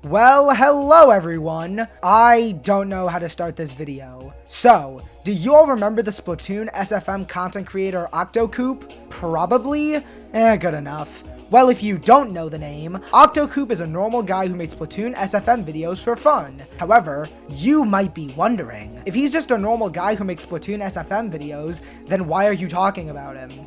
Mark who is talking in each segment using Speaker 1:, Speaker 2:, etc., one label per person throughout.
Speaker 1: Well, hello everyone! I don't know how to start this video. So, do you all remember the Splatoon SFM content creator Octocoop? Probably? Good enough. Well, if you don't know the name, Octocoop is a normal guy who makes Splatoon SFM videos for fun. However, you might be wondering, if he's just a normal guy who makes Splatoon SFM videos, then why are you talking about him?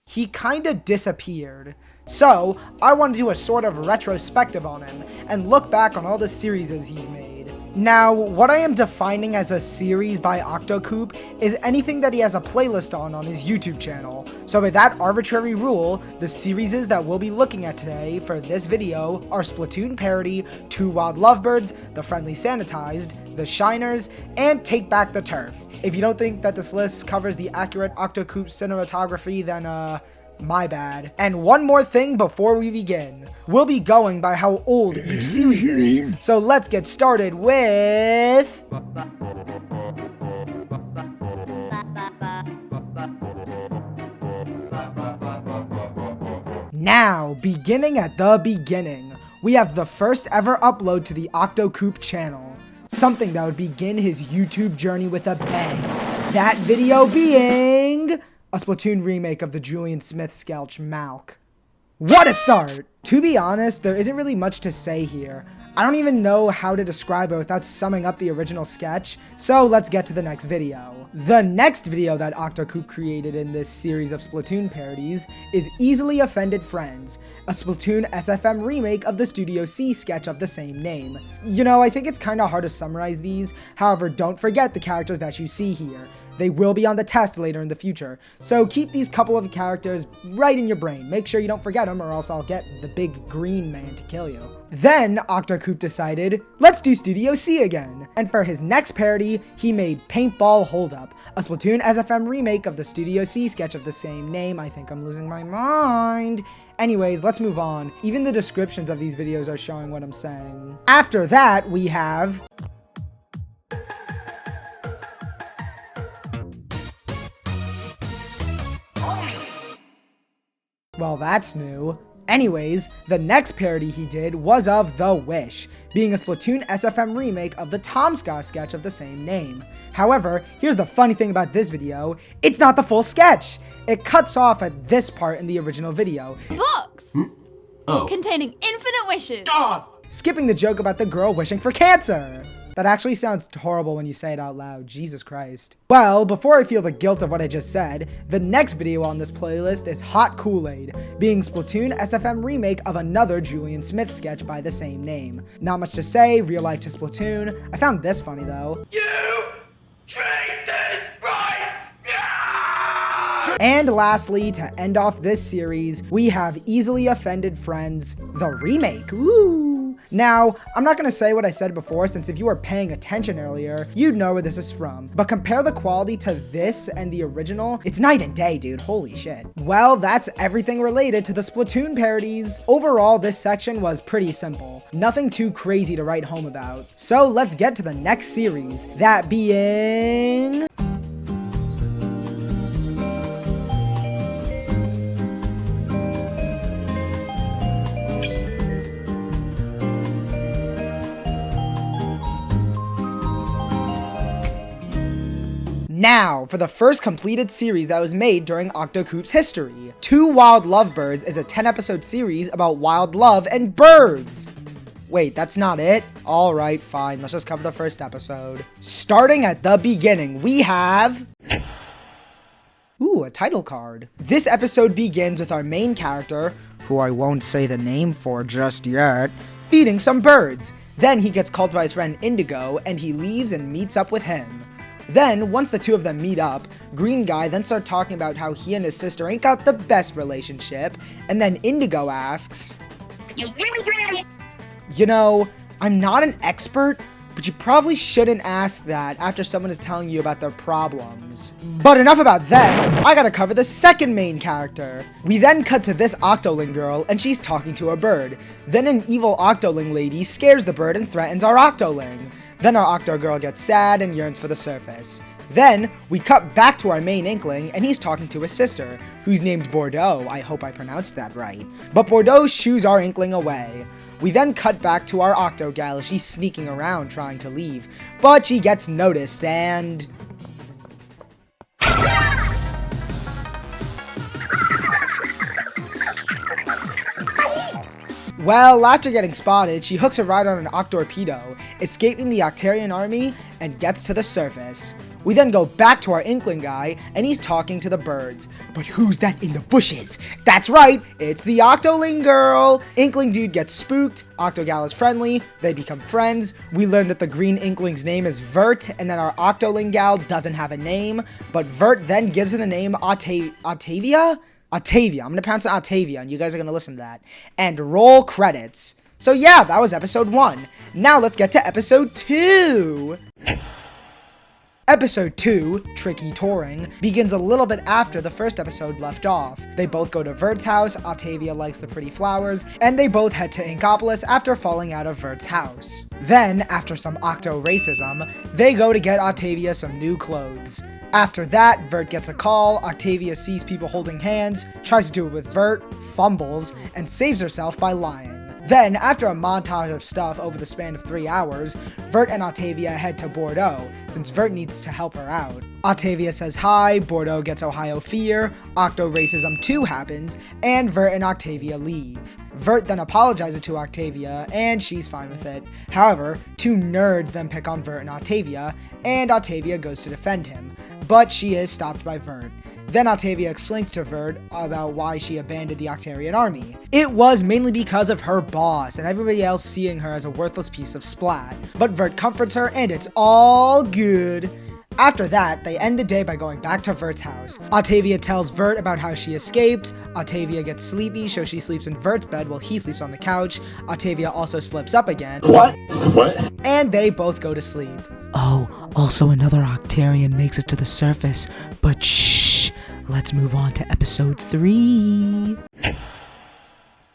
Speaker 1: He kinda disappeared. So, I want to do a sort of retrospective on him, and look back on all the series he's made. Now, what I am defining as a series by Octocoop is anything that he has a playlist on his YouTube channel. So with that arbitrary rule, the series that we'll be looking at today for this video are Splatoon Parody, Two Wild Lovebirds, The Friendly Sanitized, The Shiners, and Take Back the Turf. If you don't think that this list covers the accurate Octocoop cinematography, then my bad. And one more thing before we begin. We'll be going by how old each series is. So let's get started with... Now, beginning at the beginning, we have the first ever upload to the Octocoop channel. Something that would begin his YouTube journey with a bang. That video being... a Splatoon remake of the Julian Smith sketch Malk. What a start! To be honest, there isn't really much to say here. I don't even know how to describe it without summing up the original sketch, so let's get to the next video. The next video that Octocoop created in this series of Splatoon parodies is Easily Offended Friends, a Splatoon SFM remake of the Studio C sketch of the same name. You know, I think it's kinda hard to summarize these, however, don't forget the characters that you see here. They will be on the test later in the future, so keep these couple of characters right in your brain. Make sure you don't forget them or else I'll get the big green man to kill you. Then Octocoop decided, let's do Studio C again. And for his next parody, he made Paintball Holdup, a Splatoon SFM remake of the Studio C sketch of the same name. I think I'm losing my mind. Anyways, let's move on. Even the descriptions of these videos are showing what I'm saying. After that, we have... well, that's new. Anyways, the next parody he did was of The Wish, being a Splatoon SFM remake of the Tomska sketch of the same name. However, here's the funny thing about this video, it's not the full sketch! It cuts off at this part in the original video.
Speaker 2: Box! Containing infinite wishes!
Speaker 3: Stop!
Speaker 1: Skipping the joke about the girl wishing for cancer! That actually sounds horrible when you say it out loud, Jesus Christ. Well, before I feel the guilt of what I just said, the next video on this playlist is Hot Kool-Aid, being Splatoon SFM remake of another Julian Smith sketch by the same name. Not much to say, real life to Splatoon. I found this funny though.
Speaker 3: You treat this right! Yeah!
Speaker 1: And lastly, to end off this series, we have Easily Offended Friends, the remake. Ooh! Now, I'm not gonna say what I said before, since if you were paying attention earlier, you'd know where this is from. But compare the quality to this and the original, it's night and day, dude, holy shit. Well, that's everything related to the Splatoon parodies. Overall, this section was pretty simple. Nothing too crazy to write home about. So let's get to the next series, that being... Now, for the first completed series that was made during Octocoop's history. Two Wild Lovebirds is a 10-episode series about wild love and birds. Wait, that's not it? Alright, fine, let's just cover the first episode. Starting at the beginning, we have... ooh, a title card. This episode begins with our main character, who I won't say the name for just yet, feeding some birds. Then he gets called by his friend Indigo, and he leaves and meets up with him. Then, once the two of them meet up, Green Guy then starts talking about how he and his sister ain't got the best relationship, and then Indigo asks, you know, I'm not an expert, but you probably shouldn't ask that after someone is telling you about their problems. But enough about them, I gotta cover the second main character. We then cut to this Octoling girl, and she's talking to a bird. Then an evil Octoling lady scares the bird and threatens our Octoling. Then our Octo girl gets sad and yearns for the surface. Then, we cut back to our main Inkling, and he's talking to his sister, who's named Bordeaux. I hope I pronounced that right. But Bordeaux shoos our Inkling away. We then cut back to our Octo gal. She's sneaking around trying to leave, but she gets noticed and... Well, after getting spotted, she hooks a ride on an Octorpedo, escaping the Octarian army, and gets to the surface. We then go back to our Inkling guy, and he's talking to the birds. But who's that in the bushes? That's right, it's the Octoling girl! Inkling dude gets spooked, Octogal is friendly, they become friends. We learn that the green Inkling's name is Vert, and that our Octoling gal doesn't have a name, but Vert then gives her the name Octavia? Octavia. I'm gonna pronounce it Octavia, and you guys are gonna listen to that. And roll credits. So yeah, that was episode 1. Now let's get to episode 2. Episode 2, Tricky Touring, begins a little bit after the first episode left off. They both go to Vert's house, Octavia likes the pretty flowers, and they both head to Inkopolis after falling out of Vert's house. Then, after some Octo racism, they go to get Octavia some new clothes. After that, Vert gets a call, Octavia sees people holding hands, tries to do it with Vert, fumbles, and saves herself by lying. Then, after a montage of stuff over the span of 3 hours, Vert and Octavia head to Bordeaux, since Vert needs to help her out. Octavia says hi, Bordeaux gets Ohio Fear, Octo Racism 2 happens, and Vert and Octavia leave. Vert then apologizes to Octavia, and she's fine with it. However, 2 nerds then pick on Vert and Octavia goes to defend him, but she is stopped by Vert. Then Octavia explains to Vert about why she abandoned the Octarian army. It was mainly because of her boss and everybody else seeing her as a worthless piece of splat. But Vert comforts her and it's all good. After that, they end the day by going back to Vert's house. Octavia tells Vert about how she escaped. Octavia gets sleepy, so she sleeps in Vert's bed while he sleeps on the couch. Octavia also slips up again. What? And they both go to sleep. Oh, also another Octarian makes it to the surface, but shh, let's move on to episode 3.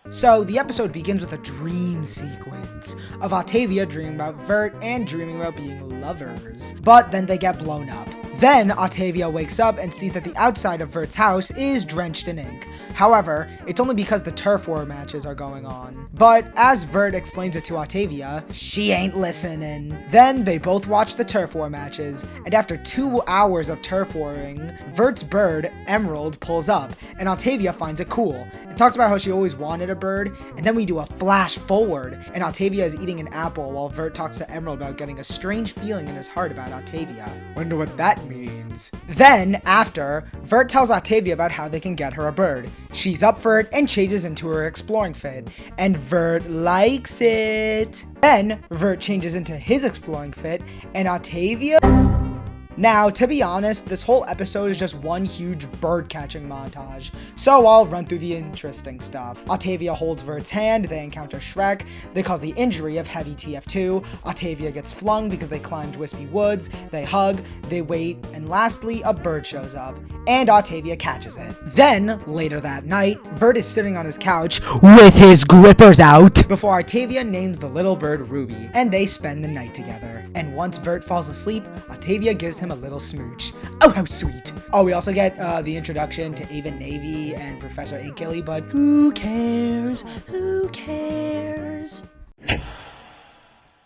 Speaker 1: So, the episode begins with a dream sequence of Octavia dreaming about Vert and dreaming about being lovers. But then they get blown up. Then, Octavia wakes up and sees that the outside of Vert's house is drenched in ink. However, it's only because the turf war matches are going on. But as Vert explains it to Octavia, she ain't listening. Then they both watch the turf war matches, and after 2 hours of turf warring, Vert's bird, Emerald, pulls up, and Octavia finds it cool. It talks about how she always wanted a bird, and then we do a flash forward, and Octavia is eating an apple while Vert talks to Emerald about getting a strange feeling in his heart about Octavia. Wonder what that means. Then, after, Vert tells Octavia about how they can get her a bird. She's up for it and changes into her exploring fit, and Vert likes it. Then, Vert changes into his exploring fit, and Octavia... Now, to be honest, this whole episode is just one huge bird-catching montage, so I'll run through the interesting stuff. Octavia holds Vert's hand, they encounter Shrek, they cause the injury of Heavy TF2, Octavia gets flung because they climbed Wispy Woods, they hug, they wait, and lastly, a bird shows up, and Octavia catches it. Then, later that night, Vert is sitting on his couch with his grippers out before Octavia names the little bird Ruby, and they spend the night together. And once Vert falls asleep, Octavia gives him a little smooch. Oh, how sweet. Oh, we also get the introduction to Ava Navy and Professor Inkily, but who cares? Who cares?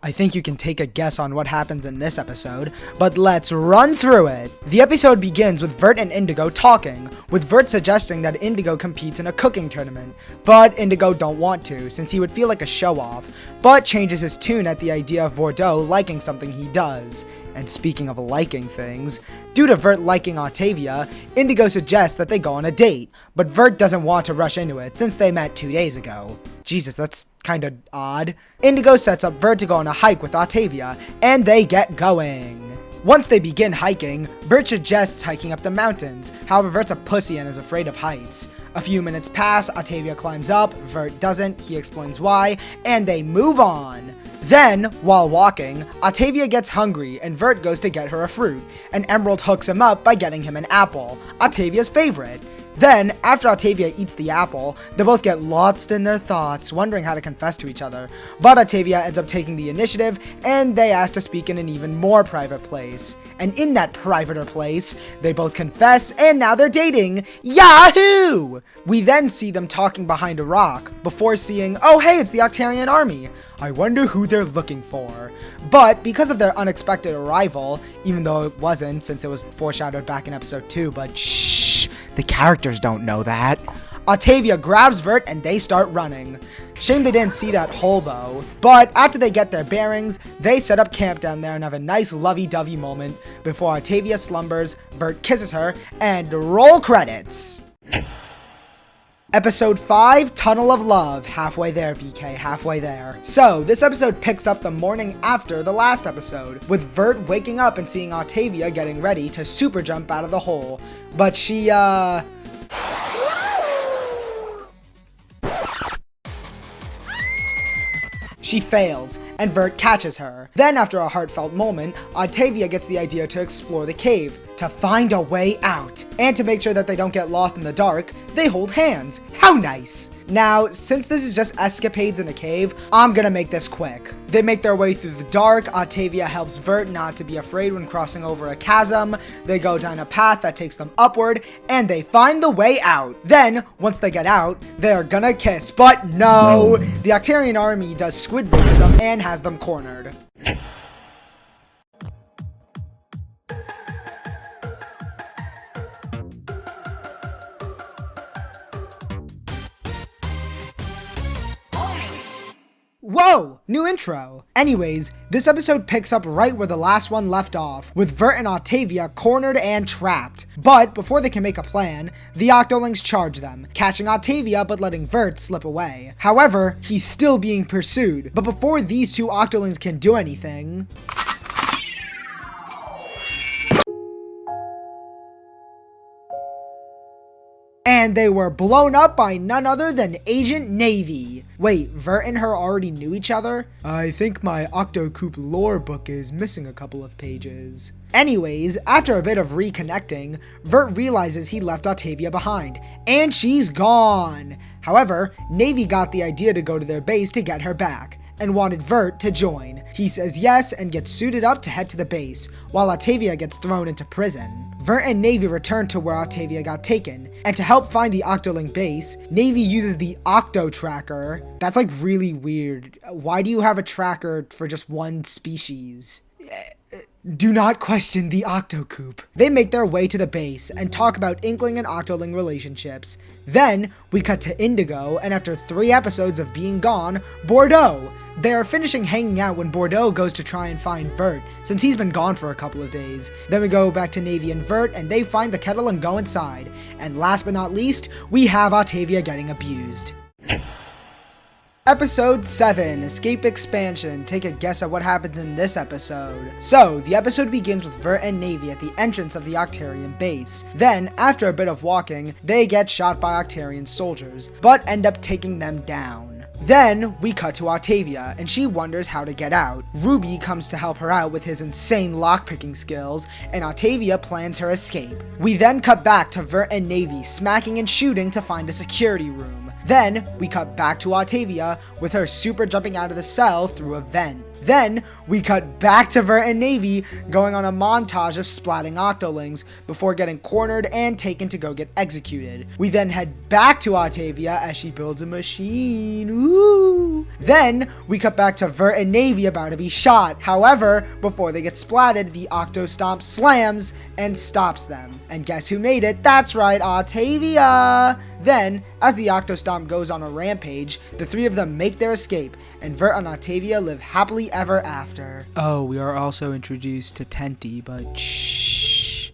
Speaker 1: I think you can take a guess on what happens in this episode, but let's run through it. The episode begins with Vert and Indigo talking, with Vert suggesting that Indigo competes in a cooking tournament, but Indigo don't want to, since he would feel like a show-off, but changes his tune at the idea of Bordeaux liking something he does. And speaking of liking things, due to Vert liking Octavia, Indigo suggests that they go on a date, but Vert doesn't want to rush into it since they met 2 days ago. Jesus, that's kinda odd. Indigo sets up Vert to go on a hike with Octavia, and they get going. Once they begin hiking, Vert suggests hiking up the mountains. However, Vert's a pussy and is afraid of heights. A few minutes pass, Octavia climbs up, Vert doesn't, he explains why, and they move on. Then, while walking, Octavia gets hungry and Vert goes to get her a fruit, and Emerald hooks him up by getting him an apple, Octavia's favorite. Then, after Octavia eats the apple, they both get lost in their thoughts, wondering how to confess to each other. But Octavia ends up taking the initiative, and they ask to speak in an even more private place. And in that privater place, they both confess, and now they're dating. Yahoo! We then see them talking behind a rock, before seeing, oh hey, it's the Octarian army. I wonder who they're looking for. But because of their unexpected arrival, even though it wasn't since it was foreshadowed back in episode 2, but shh, the characters don't know that, Octavia grabs Vert and they start running. Shame they didn't see that hole though. But after they get their bearings, they set up camp down there and have a nice lovey-dovey moment before Octavia slumbers, Vert kisses her, and roll credits. Episode 5, Tunnel of Love. Halfway there, BK, halfway there. So, this episode picks up the morning after the last episode, with Vert waking up and seeing Octavia getting ready to super jump out of the hole. But she, she fails, and Vert catches her. Then, after a heartfelt moment, Octavia gets the idea to explore the cave, to find a way out. And to make sure that they don't get lost in the dark, they hold hands. How nice! Now, since this is just escapades in a cave, I'm gonna make this quick. They make their way through the dark. Octavia helps Vert not to be afraid when crossing over a chasm. They go down a path that takes them upward, and they find the way out. Then, once they get out, they're gonna kiss, but no! The Octarian army does squid racism and has them cornered. Whoa! New intro! Anyways, this episode picks up right where the last one left off, with Vert and Octavia cornered and trapped. But before they can make a plan, the Octolings charge them, catching Octavia but letting Vert slip away. However, he's still being pursued, but before these two Octolings can do anything, and they were blown up by none other than Agent Navy. Wait, Vert and her already knew each other? I think my Octocoop lore book is missing a couple of pages. Anyways, after a bit of reconnecting, Vert realizes he left Octavia behind, and she's gone. However, Navy got the idea to go to their base to get her back, and wanted Vert to join. He says yes and gets suited up to head to the base, while Octavia gets thrown into prison. Vert and Navy return to where Octavia got taken, and to help find the Octoling base, Navy uses the Octo Tracker. That's like really weird. Why do you have a tracker for just one species? Do not question the Octocoop. They make their way to the base and talk about Inkling and Octoling relationships. Then, we cut to Indigo, and after 3 episodes of being gone, Bordeaux. They are finishing hanging out when Bordeaux goes to try and find Vert, since he's been gone for a couple of days. Then we go back to Navy and Vert, and they find the kettle and go inside. And last but not least, we have Octavia getting abused. Episode 7, Escape Expansion. Take a guess at what happens in this episode. So, the episode begins with Vert and Navy at the entrance of the Octarian base. Then, after a bit of walking, they get shot by Octarian soldiers, but end up taking them down. Then, we cut to Octavia, and she wonders how to get out. Ruby comes to help her out with his insane lockpicking skills, and Octavia plans her escape. We then cut back to Vert and Navy smacking and shooting to find a security room. Then, we cut back to Octavia with her super jumping out of the cell through a vent. Then, we cut back to Vert and Navy going on a montage of splatting Octolings before getting cornered and taken to go get executed. We then head back to Octavia as she builds a machine. Ooh. Then, we cut back to Vert and Navy about to be shot. However, before they get splatted, the Octo Stomp slams and stops them. And guess who made it? That's right, Octavia! Then, as the Octo Stomp goes on a rampage, the 3 of them make their escape, and Vert and Octavia live happily ever after. Oh, we are also introduced to Tenty, but shh.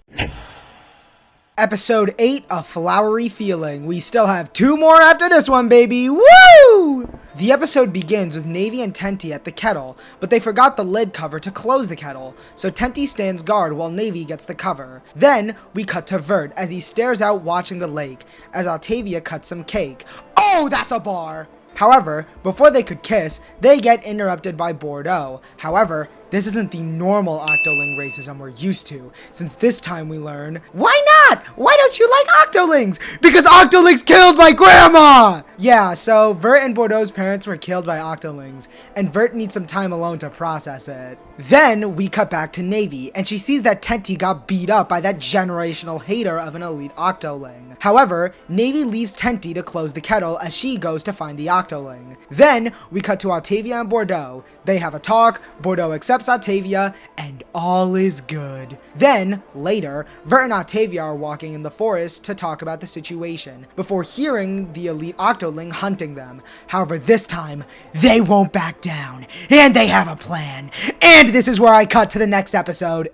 Speaker 1: Episode 8, A Flowery Feeling. We still have 2 more after this one, baby. Woo! The episode begins with Navy and Tenty at the kettle, but they forgot the lid cover to close the kettle, so Tenty stands guard while Navy gets the cover. Then, we cut to Vert as he stares out watching the lake, as Octavia cuts some cake. Oh, that's a bar! However, before they could kiss, they get interrupted by Bordeaux. However, this isn't the normal Octoling racism we're used to, since this time we learn, why not? Why don't you like Octolings? Because Octolings killed my grandma! Yeah, so Vert and Bordeaux's parents were killed by Octolings, and Vert needs some time alone to process it. Then we cut back to Navy, and she sees that Tenty got beat up by that generational hater of an elite Octoling. However, Navy leaves Tenty to close the kettle as she goes to find the Octoling. Then we cut to Octavia and Bordeaux. They have a talk, Bordeaux accepts Octavia, and all is good. Then, later, Vert and Octavia are walking in the forest to talk about the situation, before hearing the elite Octoling hunting them. However, this time, they won't back down, and they have a plan. And this is where I cut to the next episode.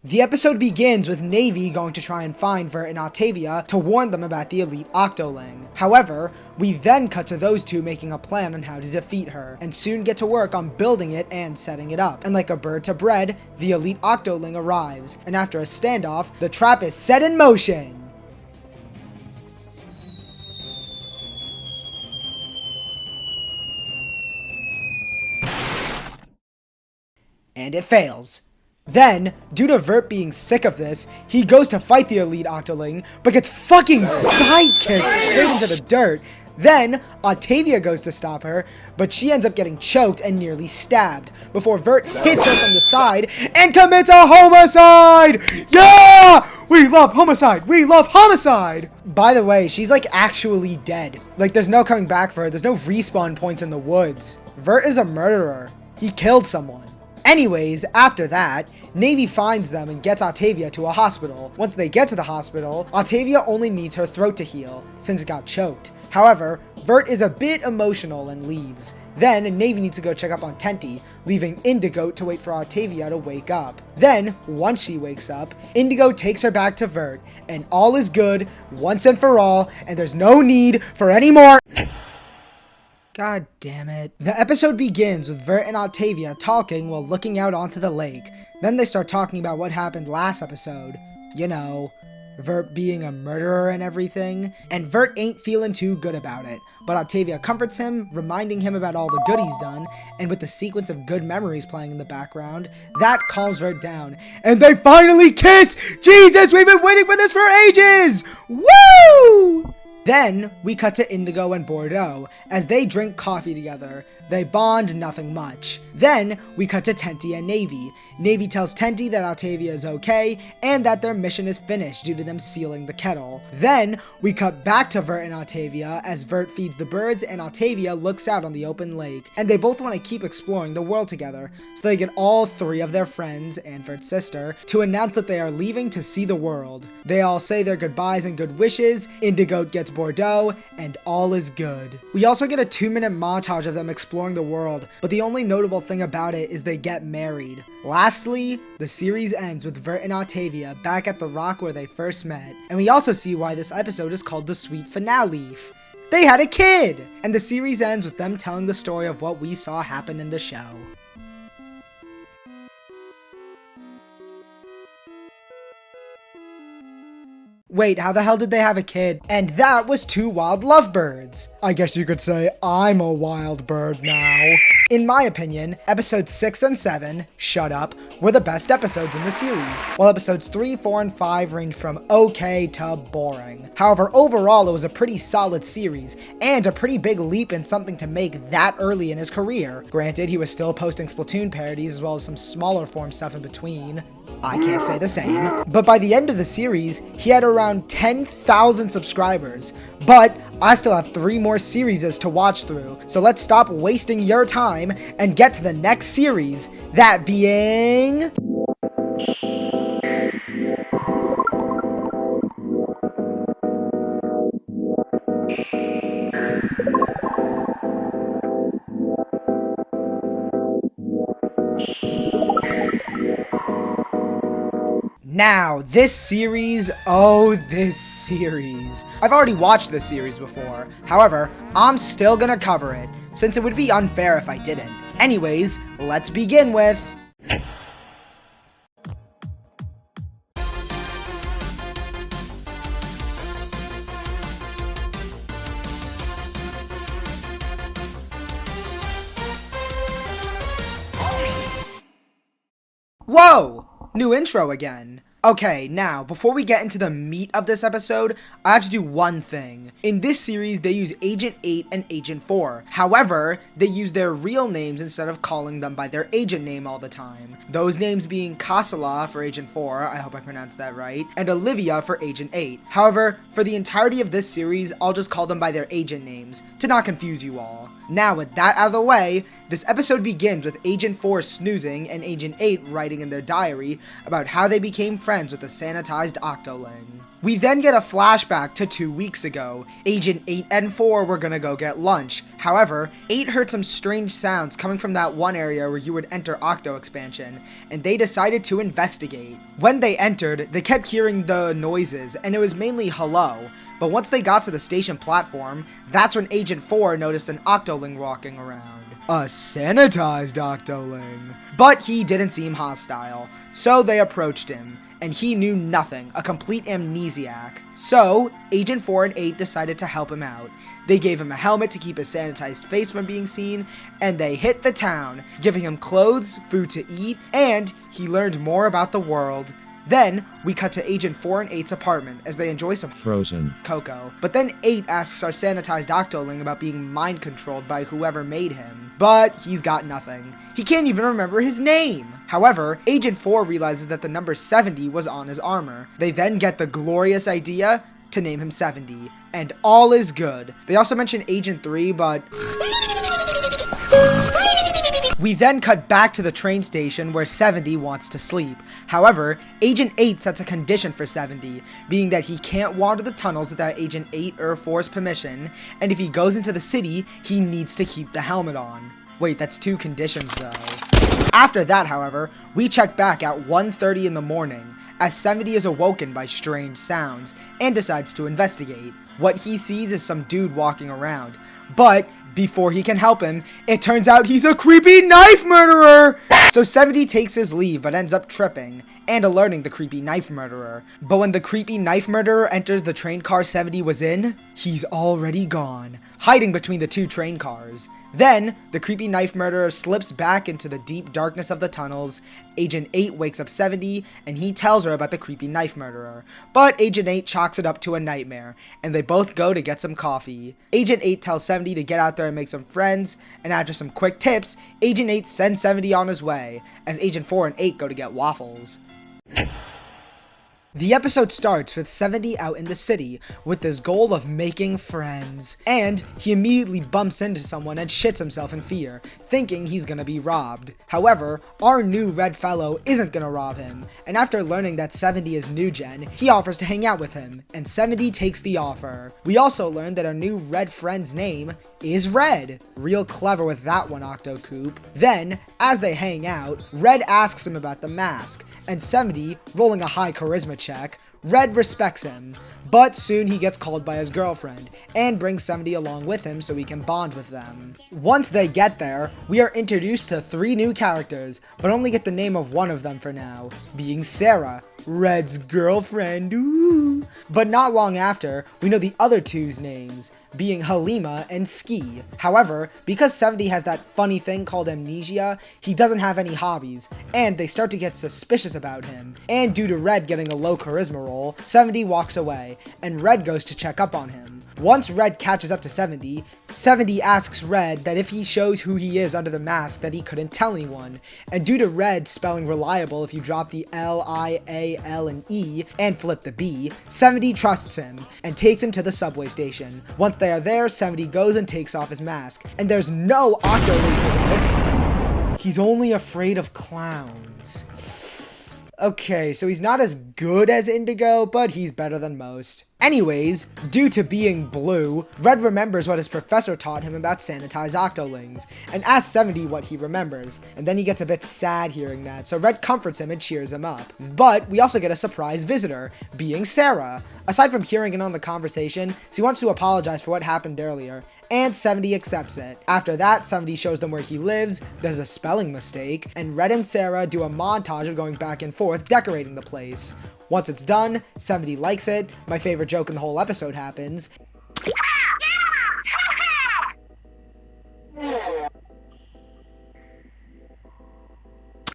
Speaker 1: The episode begins with Navy going to try and find Vert and Octavia to warn them about the elite Octoling. However, we then cut to those two making a plan on how to defeat her, and soon get to work on building it and setting it up. And like a bird to bread, the elite Octoling arrives, and after a standoff, the trap is set in motion. And it fails. Then, due to Vert being sick of this, he goes to fight the elite Octoling, but gets fucking sidekicked straight into the dirt. Then, Octavia goes to stop her, but she ends up getting choked and nearly stabbed, before Vert hits her from the side and commits a homicide! Yeah! We love homicide! We love homicide! By the way, she's like actually dead. Like there's no coming back for her, there's no respawn points in the woods. Vert is a murderer. He killed someone. Anyways, after that, Navy finds them and gets Octavia to a hospital. Once they get to the hospital, Octavia only needs her throat to heal, since it got choked. However, Vert is a bit emotional and leaves. Then, Navy needs to go check up on Tenty, leaving Indigo to wait for Octavia to wake up. Then, once she wakes up, Indigo takes her back to Vert, and all is good, once and for all, and there's no need for any more. God damn it. The episode begins with Vert and Octavia talking while looking out onto the lake. Then they start talking about what happened last episode. You know, Vert being a murderer and everything. And Vert ain't feeling too good about it. But Octavia comforts him, reminding him about all the good he's done, and with the sequence of good memories playing in the background, that calms Vert down. And they finally kiss! Jesus, we've been waiting for this for ages! Woo! Then, we cut to Indigo and Bordeaux, as they drink coffee together. They bond nothing much. Then, we cut to Tenty and Navy. Navy tells Tenty that Octavia is okay, and that their mission is finished due to them sealing the kettle. Then, we cut back to Vert and Octavia, as Vert feeds the birds and Octavia looks out on the open lake. And they both want to keep exploring the world together, so they get all three of their friends, and Vert's sister, to announce that they are leaving to see the world. They all say their goodbyes and good wishes, Indigo gets Bordeaux, and all is good. We also get a 2-minute montage of them exploring the world, but the only notable thing about it is they get married. Lastly, the series ends with Vert and Octavia back at the rock where they first met, and we also see why this episode is called the sweet finale. They had a kid! And the series ends with them telling the story of what we saw happen in the show. Wait, how the hell did they have a kid? And that was 2 wild lovebirds. I guess you could say I'm a wild bird now. In my opinion, episodes 6 and 7, Shut Up, were the best episodes in the series, while episodes 3, 4, and 5 range from okay to boring. However, overall it was a pretty solid series, and a pretty big leap in something to make that early in his career. Granted, he was still posting Splatoon parodies as well as some smaller form stuff in between. I can't say the same. But by the end of the series, he had around 10,000 subscribers. But I still have 3 more series to watch through, so let's stop wasting your time and get to the next series, that being... Now, this series, oh, this series. I've already watched this series before. However, I'm still gonna cover it, since it would be unfair if I didn't. Anyways, let's begin with... Whoa! New intro again. Okay, now, before we get into the meat of this episode, I have to do one thing. In this series, they use Agent 8 and Agent 4. However, they use their real names instead of calling them by their agent name all the time. Those names being Kasala for Agent 4, I hope I pronounced that right, and Olivia for Agent 8. However, for the entirety of this series, I'll just call them by their agent names, to not confuse you all. Now, with that out of the way, this episode begins with Agent 4 snoozing and Agent 8 writing in their diary about how they became friends with a sanitized octoling. We then get a flashback to 2 weeks ago. Agent 8 and 4 were gonna go get lunch. However, 8 heard some strange sounds coming from that one area where you would enter Octo Expansion, and they decided to investigate. When they entered, they kept hearing the noises, and it was mainly hello. But once they got to the station platform, that's when Agent 4 noticed an octoling walking around. A sanitized octoling. But he didn't seem hostile, so they approached him. And he knew nothing, a complete amnesiac. So, Agent 4 and 8 decided to help him out. They gave him a helmet to keep his sanitized face from being seen, and they hit the town, giving him clothes, food to eat, and he learned more about the world. Then, we cut to Agent 4 and 8's apartment as they enjoy some
Speaker 4: frozen
Speaker 1: cocoa. But then 8 asks our sanitized octoling about being mind-controlled by whoever made him. But he's got nothing. He can't even remember his name. However, Agent 4 realizes that the number 70 was on his armor. They then get the glorious idea to name him 70. And all is good. They also mention Agent 3, but... We then cut back to the train station where 70 wants to sleep. However, Agent 8 sets a condition for 70, being that he can't wander the tunnels without Agent 8 or 4's permission, and if he goes into the city, he needs to keep the helmet on. Wait, that's 2 conditions though. After that, however, we check back at 1:30 in the morning, as 70 is awoken by strange sounds, and decides to investigate. What he sees is some dude walking around, but before he can help him, it turns out he's a creepy knife murderer! So 70 takes his leave but ends up tripping and alerting the creepy knife murderer. But when the creepy knife murderer enters the train car 70 was in, he's already gone, hiding between the 2 train cars. Then, the creepy knife murderer slips back into the deep darkness of the tunnels. Agent 8 wakes up 70, and he tells her about the creepy knife murderer. But Agent 8 chalks it up to a nightmare, and they both go to get some coffee. Agent 8 tells 70 to get out there and make some friends, and after some quick tips, Agent 8 sends 70 on his way, as Agent 4 and 8 go to get waffles. The episode starts with 70 out in the city with his goal of making friends, and he immediately bumps into someone and shits himself in fear, thinking he's gonna be robbed. However, our new red fellow isn't gonna rob him, and after learning that 70 is new gen, he offers to hang out with him, and 70 takes the offer. We also learn that our new red friend's name is Red. Real clever with that one, Octocoop. Then, as they hang out, Red asks him about the mask, and 70, rolling a high charisma check, Red respects him, but soon he gets called by his girlfriend, and brings 70 along with him so he can bond with them. Once they get there, we are introduced to 3 new characters, but only get the name of one of them for now, being Sarah, Red's girlfriend, ooh. But not long after, we know the other 2's names, being Halima and Ski. However, because 70 has that funny thing called amnesia, he doesn't have any hobbies, and they start to get suspicious about him. And due to Red getting a low charisma roll, 70 walks away, and Red goes to check up on him. Once Red catches up to 70, 70 asks Red that if he shows who he is under the mask that he couldn't tell anyone, and due to Red spelling reliable if you drop the L, I, A, L, and E, and flip the B, 70 trusts him, and takes him to the subway station. Once they are there, 70 goes and takes off his mask, and there's no octo racism this time. He's only afraid of clowns. Okay, so he's not as good as Indigo, but he's better than most. Anyways, due to being blue, Red remembers what his professor taught him about sanitized octolings, and asks 70 what he remembers, and then he gets a bit sad hearing that, so Red comforts him and cheers him up. But we also get a surprise visitor, being Sarah. Aside from hearing in on the conversation, she wants to apologize for what happened earlier, and 70 accepts it. After that, 70 shows them where he lives, there's a spelling mistake, and Red and Sarah do a montage of going back and forth decorating the place. Once it's done, 70 likes it, my favorite joke in the whole episode happens,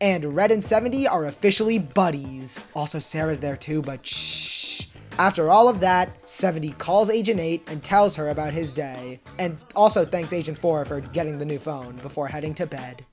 Speaker 1: And Red and 70 are officially buddies. Also, Sarah's there too, but shh. After all of that, 70 calls Agent 8 and tells her about his day, and also thanks Agent 4 for getting the new phone before heading to bed.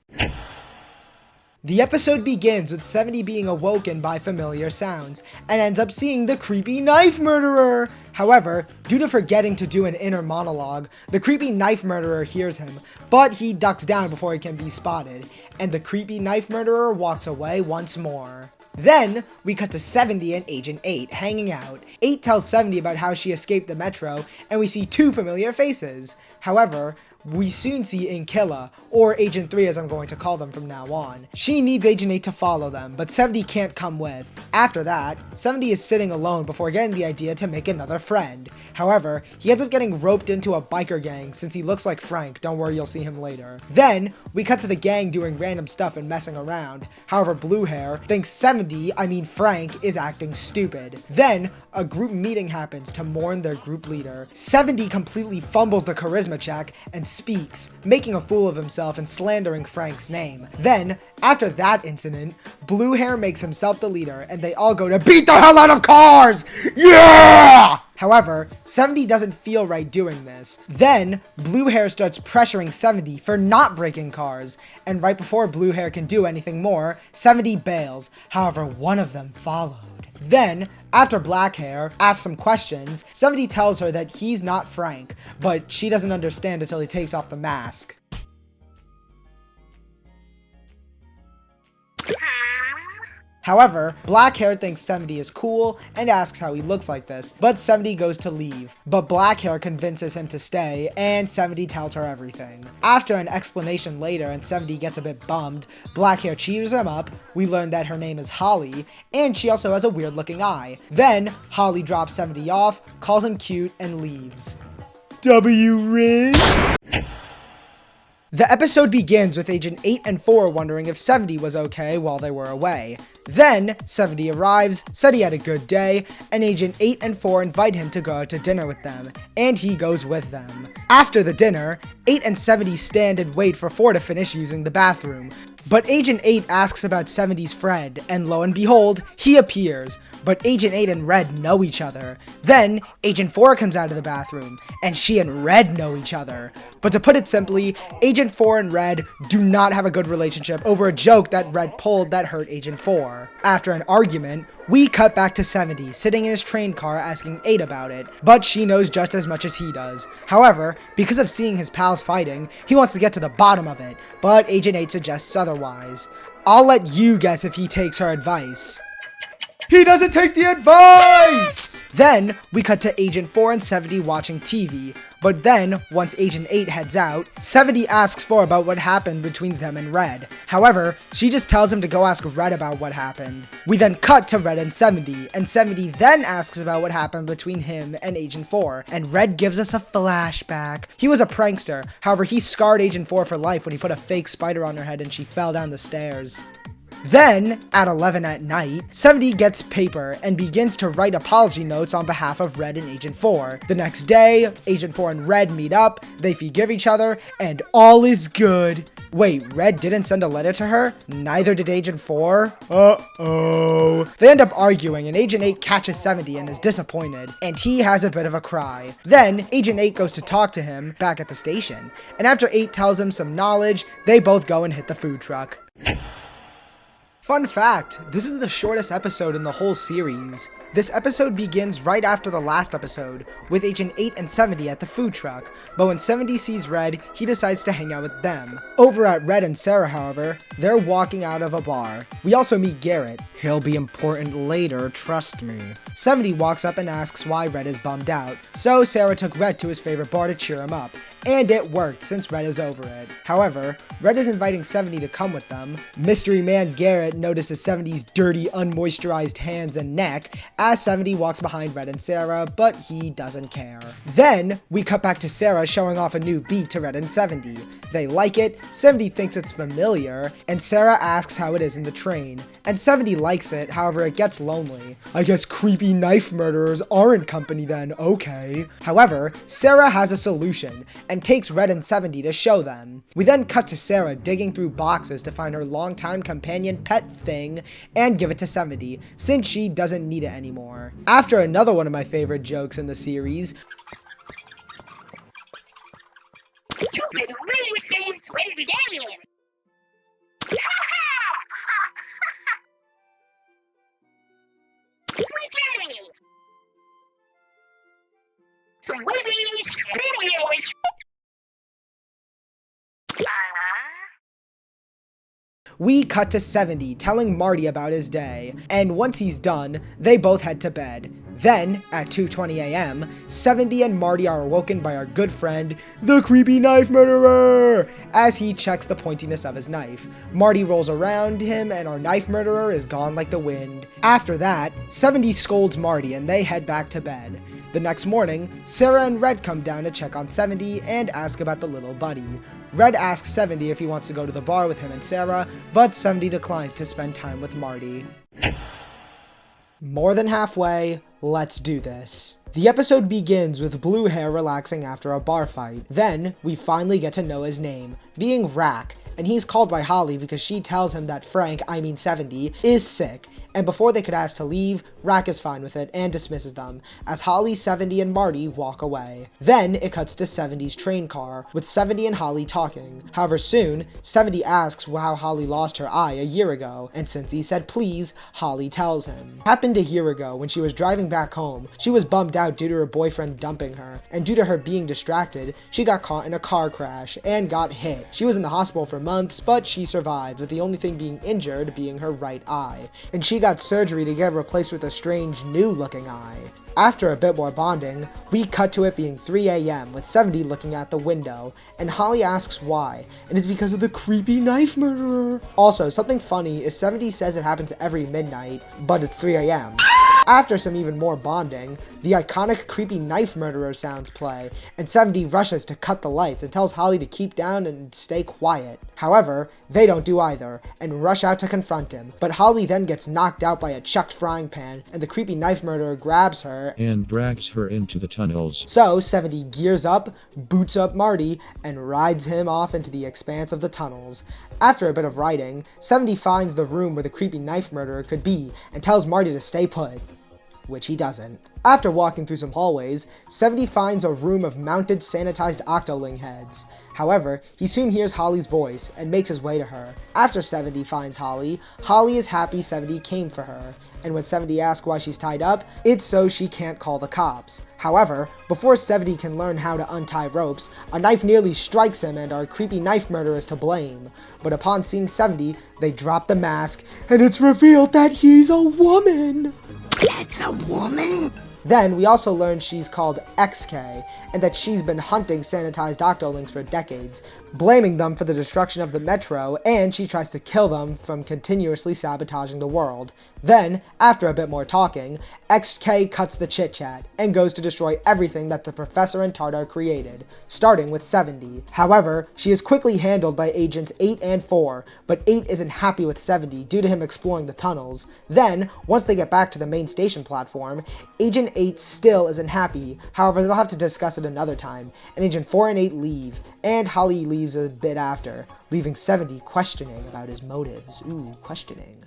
Speaker 1: The episode begins with 70 being awoken by familiar sounds, and ends up seeing the creepy knife murderer! However, due to forgetting to do an inner monologue, the creepy knife murderer hears him, but he ducks down before he can be spotted, and the creepy knife murderer walks away once more. Then, we cut to 70 and Agent 8 hanging out. 8 tells 70 about how she escaped the metro, and we see 2 familiar faces. However, we soon see Inkilla, or Agent 3 as I'm going to call them from now on. She needs Agent 8 to follow them, but 70 can't come with. After that, 70 is sitting alone before getting the idea to make another friend. However, he ends up getting roped into a biker gang since he looks like Frank. Don't worry, you'll see him later. Then, we cut to the gang doing random stuff and messing around. However, Blue Hair thinks Frank, is acting stupid. Then, a group meeting happens to mourn their group leader. 70 completely fumbles the charisma check and speaks, making a fool of himself and slandering Frank's name. Then, after that incident, Blue Hair makes himself the leader and they all go to beat the hell out of cars! Yeah! However, 70 doesn't feel right doing this. Then, Blue Hair starts pressuring 70 for not breaking cars, and right before Blue Hair can do anything more, 70 bails. However, one of them followed. Then, after Black Hair asks some questions, 70 tells her that he's not Frank, but she doesn't understand until he takes off the mask. However, Black Hair thinks 70 is cool and asks how he looks like this, but 70 goes to leave. But Black Hair convinces him to stay, and 70 tells her everything. After an explanation later and 70 gets a bit bummed, Black Hair cheers him up, we learn that her name is Holly, and she also has a weird looking eye. Then, Holly drops 70 off, calls him cute, and leaves. Riz? The episode begins with Agent 8 and 4 wondering if 70 was okay while they were away. Then, 70 arrives, said he had a good day, and Agent 8 and 4 invite him to go out to dinner with them, and he goes with them. After the dinner, 8 and 70 stand and wait for 4 to finish using the bathroom. But Agent 8 asks about 70's friend, and lo and behold, he appears. But Agent 8 and Red know each other. Then, Agent 4 comes out of the bathroom, and she and Red know each other. But to put it simply, Agent 4 and Red do not have a good relationship over a joke that Red pulled that hurt Agent 4. After an argument, we cut back to 70, sitting in his train car asking 8 about it, but she knows just as much as he does. However, because of seeing his pals fighting, he wants to get to the bottom of it, but Agent 8 suggests otherwise. I'll let you guess if he takes her advice. He doesn't take the advice! Then, we cut to Agent 4 and 70 watching TV, but then, once Agent 8 heads out, 70 asks 4 about what happened between them and Red. However, she just tells him to go ask Red about what happened. We then cut to Red and 70 then asks about what happened between him and Agent 4, and Red gives us a flashback. He was a prankster, however he scarred Agent 4 for life when he put a fake spider on her head and she fell down the stairs. Then, at 11 at night, 70 gets paper and begins to write apology notes on behalf of Red and Agent 4. The next day, Agent 4 and Red meet up, they forgive each other, and all is good. Wait, Red didn't send a letter to her? Neither did Agent 4? Uh-oh. They end up arguing, and Agent 8 catches 70 and is disappointed, and he has a bit of a cry. Then, Agent 8 goes to talk to him back at the station, and after 8 tells him some knowledge, they both go and hit the food truck. Fun fact, this is the shortest episode in the whole series. This episode begins right after the last episode, with Agent 8 and 70 at the food truck, but when 70 sees Red, he decides to hang out with them. Over at Red and Sarah, however, they're walking out of a bar. We also meet Garrett. He'll be important later, trust me. 70 walks up and asks why Red is bummed out, so Sarah took Red to his favorite bar to cheer him up, and it worked since Red is over it. However, Red is inviting 70 to come with them. Mystery Man Garrett Red notices 70's dirty, unmoisturized hands and neck as 70 walks behind Red and Sarah, but he doesn't care. Then, we cut back to Sarah showing off a new beat to Red and 70. They like it, 70 thinks it's familiar, and Sarah asks how it is in the train. And 70 likes it, however it gets lonely. I guess creepy knife murderers aren't company then, okay. However, Sarah has a solution, and takes Red and 70 to show them. We then cut to Sarah digging through boxes to find her longtime companion pet thing, and give it to 70, since she doesn't need it anymore. After another one of my favorite jokes in the series, we cut to 70 telling Marty about his day, and once he's done, they both head to bed. Then, at 2:20 a.m., 70 and Marty are awoken by our good friend, the creepy knife murderer, as he checks the pointiness of his knife. Marty rolls around him and our knife murderer is gone like the wind. After that, 70 scolds Marty and they head back to bed. The next morning, Sarah and Red come down to check on 70 and ask about the little buddy. Red asks 70 if he wants to go to the bar with him and Sarah, but 70 declines to spend time with Marty. More than halfway, let's do this. The episode begins with Blue Hair relaxing after a bar fight. Then, we finally get to know his name, being Rack, and he's called by Holly because she tells him that Frank, 70, is sick. And before they could ask to leave, Rack is fine with it and dismisses them, as Holly, 70, and Marty walk away. Then, it cuts to 70's train car, with 70 and Holly talking. However, soon, 70 asks how Holly lost her eye a year ago, and since he said please, Holly tells him. It happened a year ago when she was driving back home. She was bummed out due to her boyfriend dumping her, and due to her being distracted, she got caught in a car crash and got hit. She was in the hospital for months, but she survived, with the only thing being injured being her right eye. And she got surgery to get replaced with a strange new looking eye. After a bit more bonding, we cut to it being 3 a.m. with 70 looking out the window, and Holly asks why, and it's because of the creepy knife murderer. Also, something funny is 70 says it happens every midnight, but it's 3 a.m. After some even more bonding, the iconic creepy knife murderer sounds play, and 70 rushes to cut the lights and tells Holly to keep down and stay quiet. However, they don't do either, and rush out to confront him, but Holly then gets knocked out by a chucked frying pan, and the creepy knife murderer grabs her
Speaker 4: and drags her into the tunnels.
Speaker 1: So 70 gears up, boots up Marty, and rides him off into the expanse of the tunnels. After a bit of riding, 70 finds the room where the creepy knife murderer could be, and tells Marty to stay put, which he doesn't. After walking through some hallways, 70 finds a room of mounted sanitized octoling heads. However, he soon hears Holly's voice and makes his way to her. After 70 finds Holly, Holly is happy 70 came for her, and when 70 asks why she's tied up, it's so she can't call the cops. However, before 70 can learn how to untie ropes, a knife nearly strikes him and our creepy knife murderer is to blame. But upon seeing 70, they drop the mask, and it's revealed that he's a woman!
Speaker 3: That's a woman?
Speaker 1: Then, we also learn she's called XK, and that she's been hunting sanitized octolings for decades, blaming them for the destruction of the metro, and she tries to kill them from continuously sabotaging the world. Then, after a bit more talking, XK cuts the chit-chat, and goes to destroy everything that the Professor and Tartar created, starting with 70. However, she is quickly handled by Agents 8 and 4, but 8 isn't happy with 70 due to him exploring the tunnels. Then, once they get back to the main station platform, Agent 8 still isn't happy, however they'll have to discuss it another time, and Agent 4 and 8 leave, and Holly leaves a bit after, leaving 70 questioning about his motives. Ooh, questioning.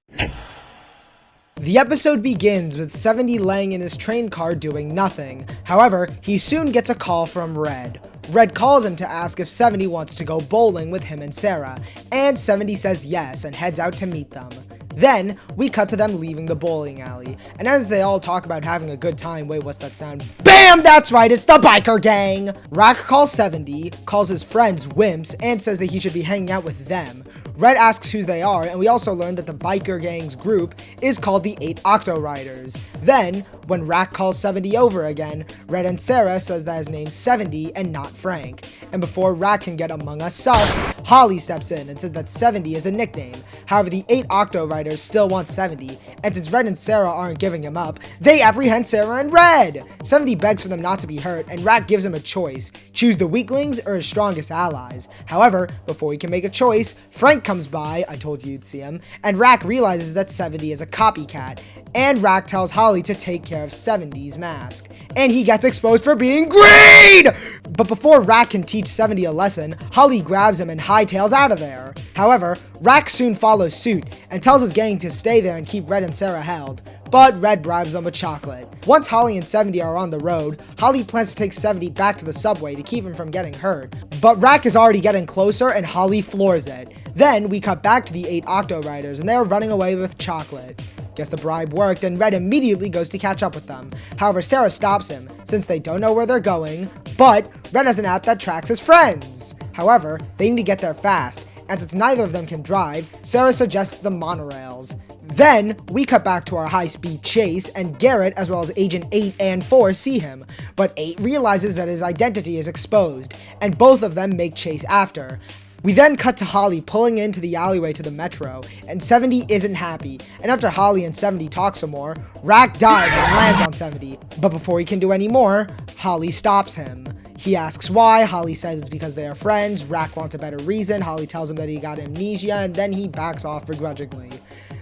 Speaker 1: The episode begins with 70 laying in his train car doing nothing. However, he soon gets a call from Red. Red calls him to ask if 70 wants to go bowling with him and Sarah, and 70 says yes and heads out to meet them. Then, we cut to them leaving the bowling alley, and as they all talk about having a good time, wait, what's that sound? BAM! That's right, it's the biker gang! Rack calls 70, calls his friends wimps, and says that he should be hanging out with them. Red asks who they are, and we also learn that the biker gang's group is called the 8 Octo Riders. Then, When Rack calls 70 over again, Red and Sarah says that his name's 70 and not Frank. And before Rack can get Among Us sus, Holly steps in and says that 70 is a nickname. However, the 8 Octo Riders still want 70, and since Red and Sarah aren't giving him up, they apprehend Sarah and Red. 70 begs for them not to be hurt, and Rack gives him a choice: choose the weaklings or his strongest allies. However, before he can make a choice, Frank comes by, I told you you'd see him, and Rack realizes that 70 is a copycat, and Rack tells Holly to take care of 70's mask, and he gets exposed for being green! But before Rack can teach 70 a lesson, Holly grabs him and hightails out of there. However, Rack soon follows suit and tells his gang to stay there and keep Red and Sarah held, but Red bribes them with chocolate. Once Holly and 70 are on the road, Holly plans to take 70 back to the subway to keep him from getting hurt, but Rack is already getting closer and Holly floors it. Then we cut back to the 8 Octo Riders and they are running away with chocolate. Guess the bribe worked and Red immediately goes to catch up with them. However, Sarah stops him since they don't know where they're going, but Red has an app that tracks his friends. However, they need to get there fast, and since neither of them can drive, Sarah suggests the monorails. Then, we cut back to our high-speed chase, and Garrett, as well as Agent 8 and 4, see him. But 8 realizes that his identity is exposed, and both of them make chase after. We then cut to Holly pulling into the alleyway to the metro, and 70 isn't happy, and after Holly and 70 talk some more, Rack dives and lands on 70. But before he can do any more, Holly stops him. He asks why, Holly says it's because they are friends, Rack wants a better reason, Holly tells him that he got amnesia, and then he backs off begrudgingly.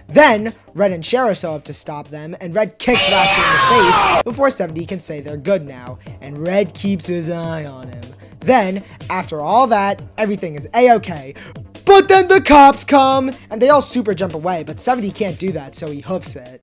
Speaker 1: Then, Red and Cher show up to stop them, and Red kicks Rack in the face before 70 can say they're good now, and Red keeps his eye on him. Then, after all that, everything is a-okay. But then the cops come, and they all super jump away, but 70 can't do that, so he hoofs it.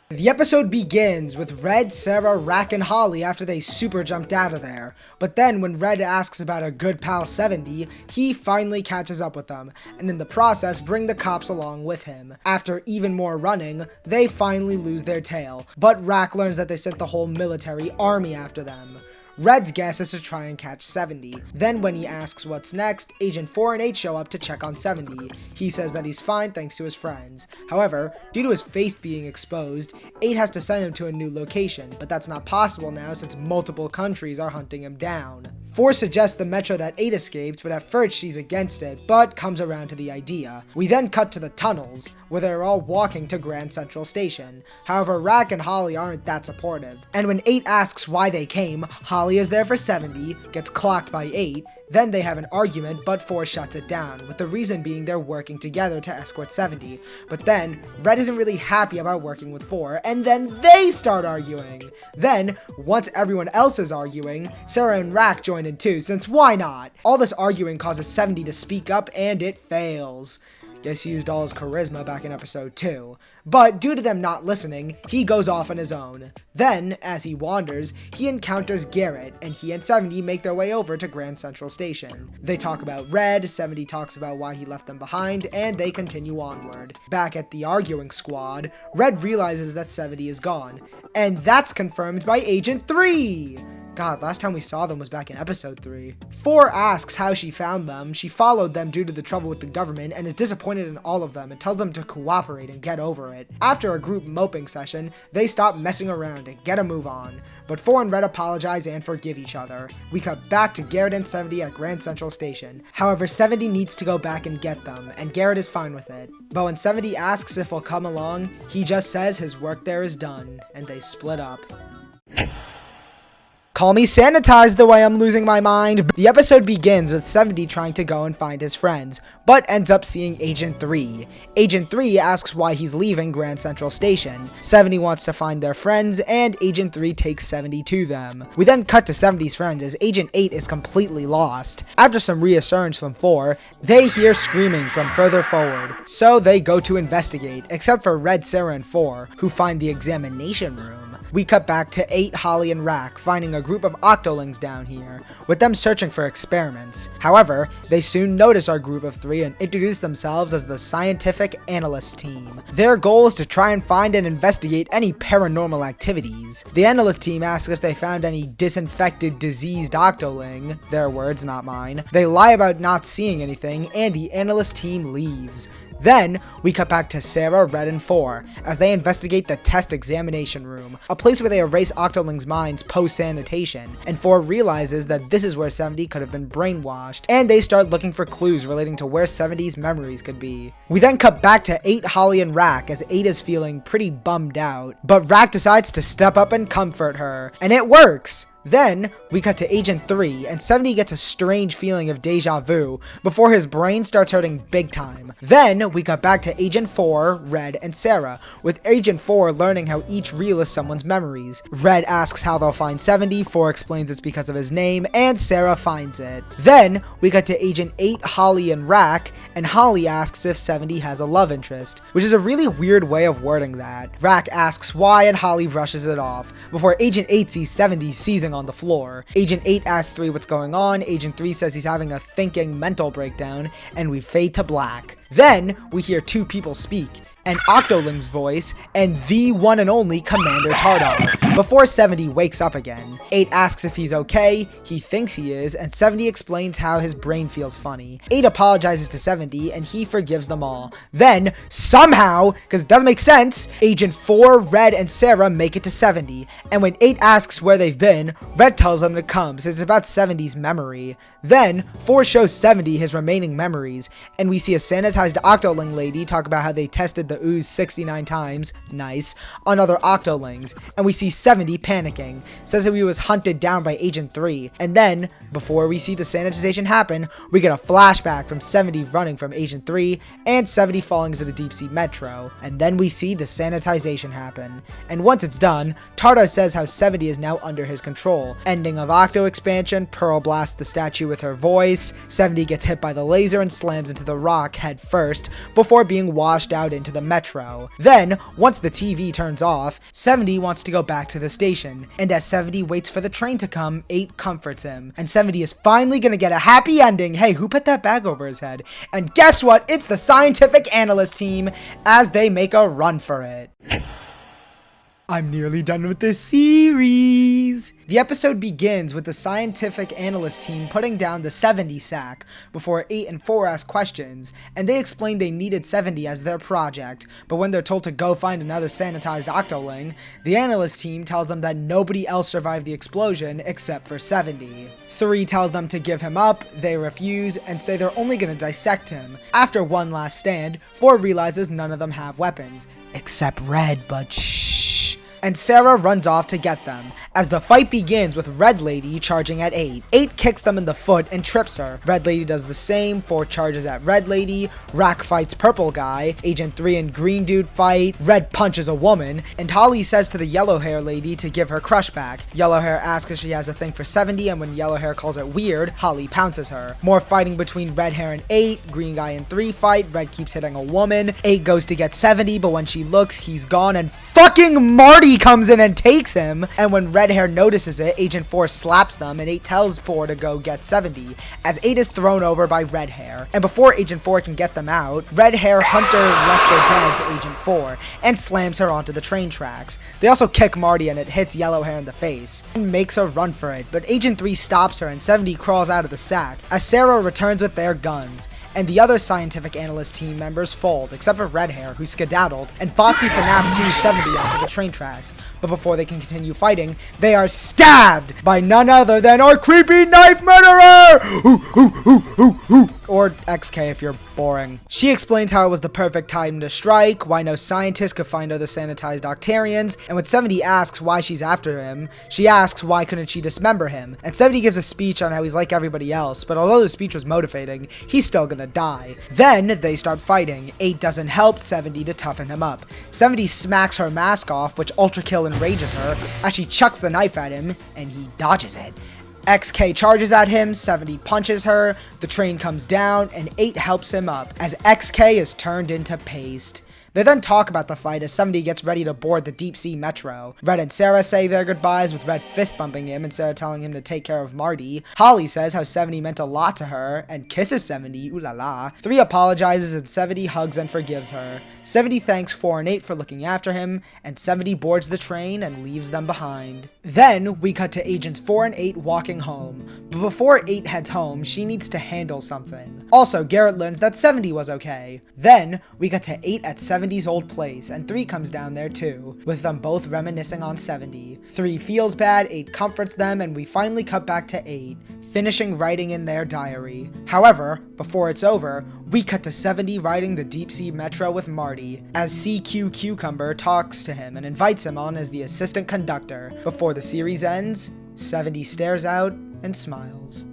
Speaker 1: The episode begins with Red, Sarah, Rack, and Holly after they super jumped out of there. But then when Red asks about our good pal 70, he finally catches up with them, and in the process bring the cops along with him. After even more running, they finally lose their tail, but Rack learns that they sent the whole military army after them. Red's guess is to try and catch 70. Then when he asks what's next, Agent 4 and 8 show up to check on 70. He says that he's fine thanks to his friends. However, due to his face being exposed, 8 has to send him to a new location, but that's not possible now since multiple countries are hunting him down. 4 suggests the metro that 8 escaped, but at first she's against it, but comes around to the idea. We then cut to the tunnels, where they're all walking to Grand Central Station. However, Rack and Holly aren't that supportive. And when 8 asks why they came, Holly is there for 70, gets clocked by 8, then they have an argument, but 4 shuts it down, with the reason being they're working together to escort 70. But then, Red isn't really happy about working with 4, and then they start arguing. Then, once everyone else is arguing, Sarah and Rack join in too, since why not? All this arguing causes 70 to speak up, and it fails. Guess he used all his charisma back in episode 2. But due to them not listening, he goes off on his own. Then, as he wanders, he encounters Garrett, and he and 70 make their way over to Grand Central Station. They talk about Red, 70 talks about why he left them behind, and they continue onward. Back at the arguing squad, Red realizes that 70 is gone, and that's confirmed by Agent 3! God, last time we saw them was back in episode 3. 4 asks how she found them. She followed them due to the trouble with the government and is disappointed in all of them and tells them to cooperate and get over it. After a group moping session, they stop messing around and get a move on. But 4 and Red apologize and forgive each other. We cut back to Garrett and 70 at Grand Central Station. However, 70 needs to go back and get them, and Garrett is fine with it. But when 70 asks if he'll come along, he just says his work there is done, and they split up. Call me sanitized the way I'm losing my mind. The episode begins with 70 trying to go and find his friends, but ends up seeing Agent 3. Agent 3 asks why he's leaving Grand Central Station. 70 wants to find their friends, and Agent 3 takes 70 to them. We then cut to 70's friends as Agent 8 is completely lost. After some reassurance from 4, they hear screaming from further forward, so they go to investigate, except for Red, Sarah, and 4, who find the examination room. We cut back to 8, Holly, and Rack finding a group of Octolings down here, with them searching for experiments. However, they soon notice our group of 3 and introduce themselves as the Scientific Analyst Team. Their goal is to try and find and investigate any paranormal activities. The Analyst Team asks if they found any disinfected, diseased Octoling. Their words, not mine. They lie about not seeing anything, and the Analyst Team leaves. Then, we cut back to Sarah, Red, and 4 as they investigate the test examination room, a place where they erase Octolings' minds post-sanitation, and 4 realizes that this is where 70 could have been brainwashed, and they start looking for clues relating to where 70's memories could be. We then cut back to 8, Holly, and Rack as 8 is feeling pretty bummed out, but Rack decides to step up and comfort her, and it works! Then, we cut to Agent 3, and 70 gets a strange feeling of deja vu before his brain starts hurting big time. Then, we cut back to Agent 4, Red, and Sarah, with Agent 4 learning how each reel is someone's memories. Red asks how they'll find 70, 4 explains it's because of his name, and Sarah finds it. Then, we cut to Agent 8, Holly, and Rack, and Holly asks if 70 has a love interest, which is a really weird way of wording that. Rack asks why, and Holly brushes it off, before Agent 8 sees 70 seizing on the floor. Agent 8 asks 3 what's going on, Agent 3 says he's having a thinking mental breakdown, and we fade to black. Then, we hear 2 people speak, an Octolings voice, and the one and only Commander Tardar, before 70 wakes up again. 8 asks if he's okay, he thinks he is, and 70 explains how his brain feels funny. 8 apologizes to 70, and he forgives them all. Then, somehow, because it doesn't make sense, Agent 4, Red, and Sarah make it to 70, and when 8 asks where they've been, Red tells them to come, since it's about 70's memory. Then, 4 shows 70 his remaining memories, and we see a sanitized Octoling lady talk about how they tested the ooze 69 times, nice, on other Octolings, and we see 70 panicking, says that he was hunted down by Agent 3, and then, before we see the sanitization happen, we get a flashback from 70 running from Agent 3, and 70 falling into the deep sea metro, and then we see the sanitization happen, and once it's done, Tardar says how 70 is now under his control. Ending of Octo expansion, Pearl blasts the statue with her voice, 70 gets hit by the laser and slams into the rock head first, before being washed out into the metro. Then, once the TV turns off, 70 wants to go back to the station, and as 70 waits for the train to come, 8 comforts him, and 70 is finally gonna get a happy ending. Hey, who put that bag over his head? And guess what? It's the scientific analyst team as they make a run for it. I'm nearly done with this series. The episode begins with the scientific analyst team putting down the 70 sack before 8 and 4 ask questions, and they explain they needed 70 as their project, but when they're told to go find another sanitized Octoling, the analyst team tells them that nobody else survived the explosion except for 70. 3 tells them to give him up, they refuse, and say they're only gonna dissect him. After one last stand, 4 realizes none of them have weapons, except Red, but shh. And Sarah runs off to get them, as the fight begins with Red Lady charging at 8. 8 kicks them in the foot and trips her. Red Lady does the same, 4 charges at Red Lady, Rack fights Purple Guy, Agent 3 and Green Dude fight, Red punches a woman, and Holly says to the Yellow Hair Lady to give her crush back. Yellow Hair asks if she has a thing for 70, and when Yellow Hair calls it weird, Holly pounces her. More fighting between Red Hair and 8, Green Guy and 3 fight, Red keeps hitting a woman, 8 goes to get 70, but when she looks, he's gone, and fucking Marty comes in and takes him, and when Red Hair notices it, Agent 4 slaps them, and 8 tells 4 to go get 70, as 8 is thrown over by Red Hair. And before Agent 4 can get them out, Red Hair Hunter left their dead to Agent 4, and slams her onto the train tracks. They also kick Marty, and it hits Yellow Hair in the face, and makes her run for it, but Agent 3 stops her, and 70 crawls out of the sack, as Sarah returns with their guns, and the other scientific analyst team members fold, except for Red Hair, who skedaddled, and Foxy FNAF 2 70 onto the train tracks. But before they can continue fighting, they are stabbed by none other than our creepy knife murderer! Or XK if you're boring. She explains how it was the perfect time to strike, why no scientist could find other sanitized Octarians, and when 70 asks why she's after him, she asks why couldn't she dismember him, and 70 gives a speech on how he's like everybody else, but although the speech was motivating, he's still gonna die. Then they start fighting. 8 doesn't help 70 to toughen him up. 70 smacks her mask off, which Ultra Kill enrages her, as she chucks the knife at him, and he dodges it. XK charges at him, 70 punches her, the train comes down, and 8 helps him up, as XK is turned into paste. They then talk about the fight as 70 gets ready to board the deep sea metro. Red and Sarah say their goodbyes, with Red fist bumping him and Sarah telling him to take care of Marty. Holly says how 70 meant a lot to her and kisses 70, ooh la la. 3 apologizes and 70 hugs and forgives her. 70 thanks 4 and 8 for looking after him, and 70 boards the train and leaves them behind. Then we cut to agents 4 and 8 walking home, but before 8 heads home, she needs to handle something. Also, Garrett learns that 70 was okay. Then we cut to 8 at 70's old place, and 3 comes down there too, with them both reminiscing on 70. 3 feels bad, 8 comforts them, and we finally cut back to 8, finishing writing in their diary. However, before it's over, we cut to 70 riding the deep sea metro with Marty, as CQ Cucumber talks to him and invites him on as the assistant conductor. Before the series ends, 70 stares out and smiles.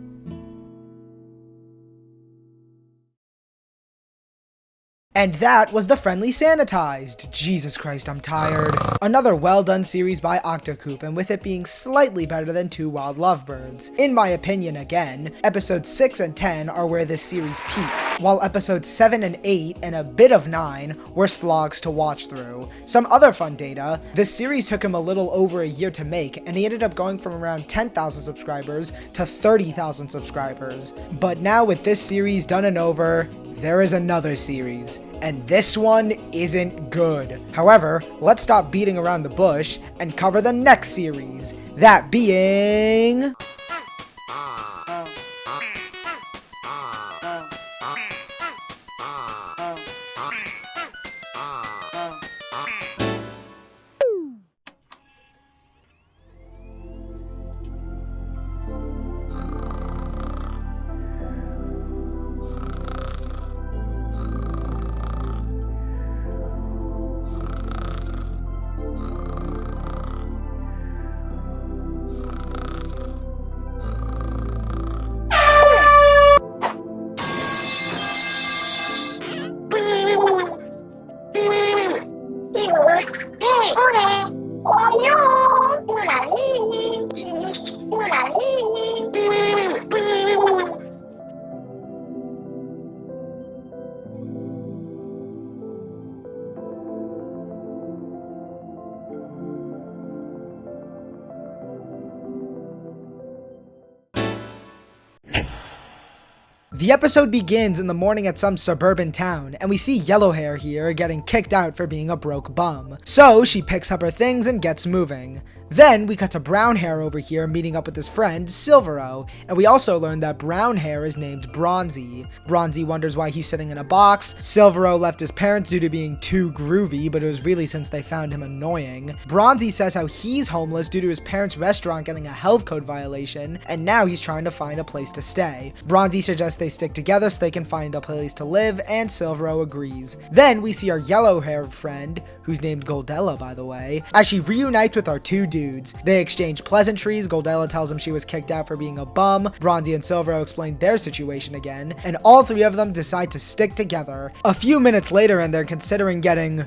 Speaker 1: And that was the Friendly Sanitized. Jesus Christ, I'm tired. Another well-done series by Octocoop, and with it being slightly better than 2 Wild Lovebirds. In my opinion, again, episodes 6 and 10 are where this series peaked, while episodes 7 and 8 and a bit of 9 were slogs to watch through. Some other fun data: this series took him a little over a year to make, and he ended up going from around 10,000 subscribers to 30,000 subscribers. But now with this series done and over, there is another series, and this one isn't good. However, let's stop beating around the bush and cover the next series, that being... The episode begins in the morning at some suburban town, and we see Yellowhair here getting kicked out for being a broke bum. So she picks up her things and gets moving. Then we cut to Brownhair over here meeting up with his friend Silvero, and we also learn that Brownhair is named Bronzy. Bronzy wonders why he's sitting in a box. Silvero left his parents due to being too groovy, but it was really since they found him annoying. Bronzy says how he's homeless due to his parents' restaurant getting a health code violation, and now he's trying to find a place to stay. Bronzy suggests they stick together so they can find a place to live, and Silvero agrees. Then we see our yellow-haired friend, who's named Goldella by the way, as she reunites with our two dudes. They exchange pleasantries. Goldella tells him she was kicked out for being a bum. Bronzy and Silvero explain their situation again, and all 3 of them decide to stick together. A few minutes later, and they're considering getting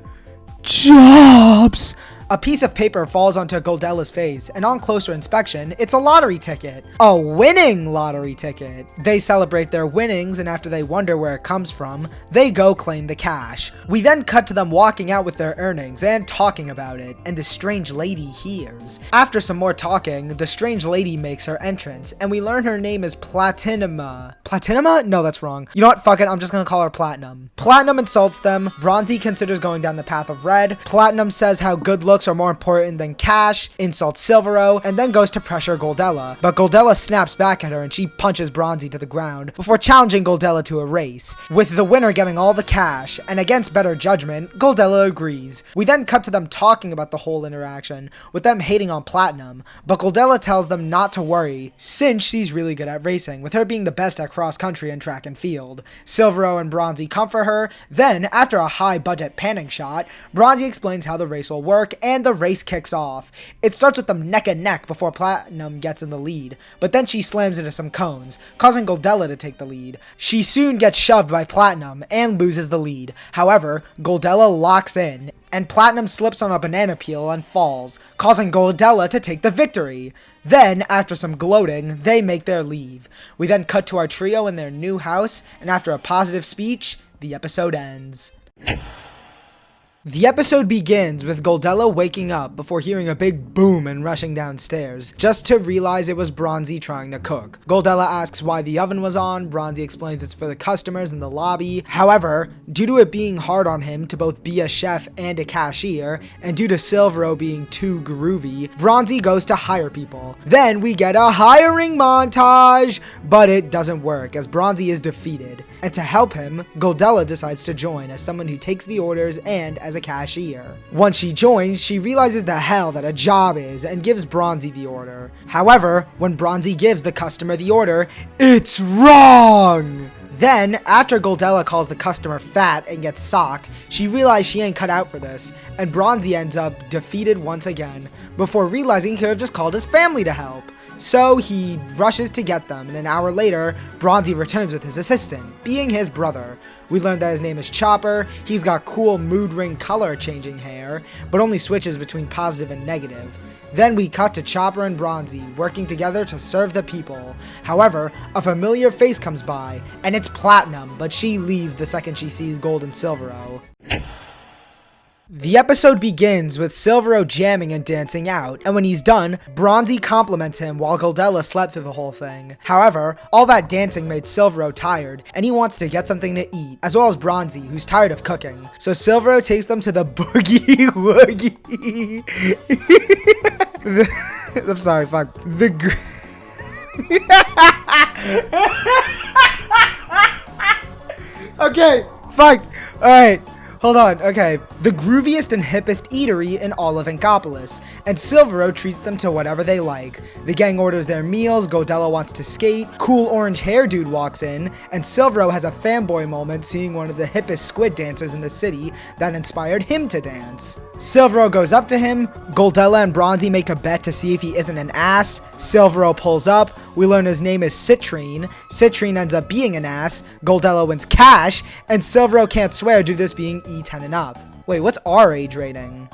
Speaker 1: jobs. A piece of paper falls onto Goldella's face, and on closer inspection, it's a lottery ticket. A winning lottery ticket. They celebrate their winnings, and after they wonder where it comes from, they go claim the cash. We then cut to them walking out with their earnings and talking about it, and the strange lady hears. After some more talking, the strange lady makes her entrance, and we learn her name is Platinuma. Platinuma? No, that's wrong. You know what? Fuck it. I'm just gonna call her Platinum. Platinum insults them. Bronzy considers going down the path of red. Platinum says how good looks are more important than cash, insults Silvero, and then goes to pressure Goldella. But Goldella snaps back at her and she punches Bronzy to the ground before challenging Goldella to a race, with the winner getting all the cash, and against better judgment, Goldella agrees. We then cut to them talking about the whole interaction, with them hating on Platinum, but Goldella tells them not to worry, since she's really good at racing, with her being the best at cross country and track and field. Silvero and Bronzy comfort her. Then, after a high budget panning shot, Bronzy explains how the race will work, and the race kicks off. It starts with them neck and neck before Platinum gets in the lead, but then she slams into some cones, causing Goldella to take the lead. She soon gets shoved by Platinum and loses the lead. However, Goldella locks in, and Platinum slips on a banana peel and falls, causing Goldella to take the victory. Then, after some gloating, they make their leave. We then cut to our trio in their new house, and after a positive speech, the episode ends. The episode begins with Goldella waking up before hearing a big boom and rushing downstairs, just to realize it was Bronzy trying to cook. Goldella asks why the oven was on, Bronzy explains it's for the customers in the lobby. However, due to it being hard on him to both be a chef and a cashier, and due to Silvero being too groovy, Bronzy goes to hire people. Then we get a hiring montage, but it doesn't work as Bronzy is defeated. And to help him, Goldella decides to join as someone who takes the orders and as a cashier. Once she joins, she realizes the hell that a job is and gives Bronzy the order. However, when Bronzy gives the customer the order, it's wrong! Then, after Goldella calls the customer fat and gets socked, she realizes she ain't cut out for this, and Bronzy ends up defeated once again, before realizing he could have just called his family to help. So he rushes to get them, and an hour later, Bronzy returns with his assistant, being his brother. We learn that his name is Chopper, he's got cool mood ring color changing hair, but only switches between positive and negative. Then we cut to Chopper and Bronzy working together to serve the people. However, a familiar face comes by, and it's Platinum, but she leaves the second she sees Gold and Silvero. The episode begins with Silvero jamming and dancing out, and when he's done, Bronzy compliments him while Goldella slept through the whole thing. However, all that dancing made Silvero tired, and he wants to get something to eat, as well as Bronzy, who's tired of cooking. So Silvero takes them to the Boogie Woogie. I'm sorry, fuck. Okay, fuck. Alright. Hold on, okay. The grooviest and hippest eatery in all of Inkopolis, and Silvero treats them to whatever they like. The gang orders their meals, Goldella wants to skate, cool orange hair dude walks in, and Silvero has a fanboy moment seeing one of the hippest squid dancers in the city that inspired him to dance. Silvero goes up to him, Goldella and Bronzy make a bet to see if he isn't an ass. Silvero pulls up, we learn his name is Citrine. Citrine ends up being an ass, Goldella wins cash, and Silvero can't swear due to this being E10 and up. Wait, what's our age rating?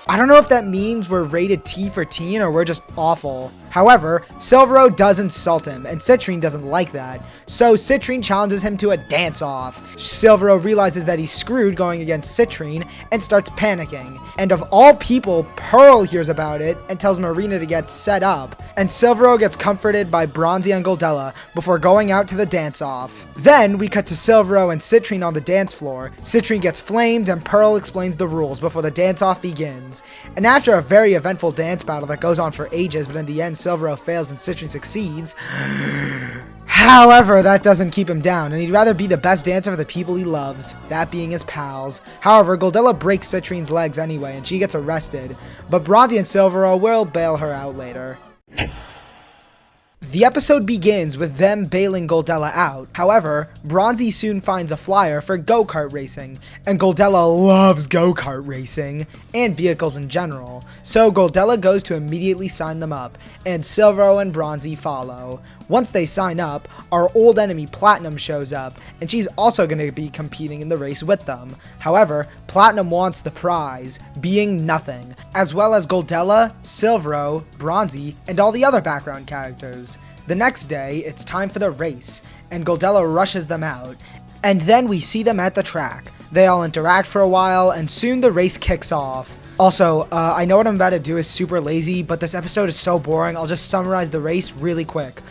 Speaker 1: I don't know if that means we're rated T for teen or we're just awful. However, Silvero does insult him, and Citrine doesn't like that, so Citrine challenges him to a dance-off. Silvero realizes that he's screwed going against Citrine and starts panicking, and of all people, Pearl hears about it and tells Marina to get set up, and Silvero gets comforted by Bronzy and Goldella before going out to the dance-off. Then, we cut to Silvero and Citrine on the dance floor. Citrine gets flamed, and Pearl explains the rules before the dance-off begins. And after a very eventful dance battle that goes on for ages, but in the end, Silvero fails and Citrine succeeds. However, that doesn't keep him down, and he'd rather be the best dancer for the people he loves, that being his pals. However, Goldella breaks Citrine's legs anyway, and she gets arrested, but Bronzy and Silvero will bail her out later. The episode begins with them bailing Goldella out. However, Bronzy soon finds a flyer for go-kart racing, and Goldella loves go-kart racing, and vehicles in general. So Goldella goes to immediately sign them up, and Silvero and Bronzy follow. Once they sign up, our old enemy Platinum shows up, and she's also going to be competing in the race with them. However, Platinum wants the prize, being nothing, as well as Goldella, Silvero, Bronzy, and all the other background characters. The next day, it's time for the race, and Goldella rushes them out, and then we see them at the track. They all interact for a while, and soon the race kicks off. Also, I know what I'm about to do is super lazy, but this episode is so boring, I'll just summarize the race really quick.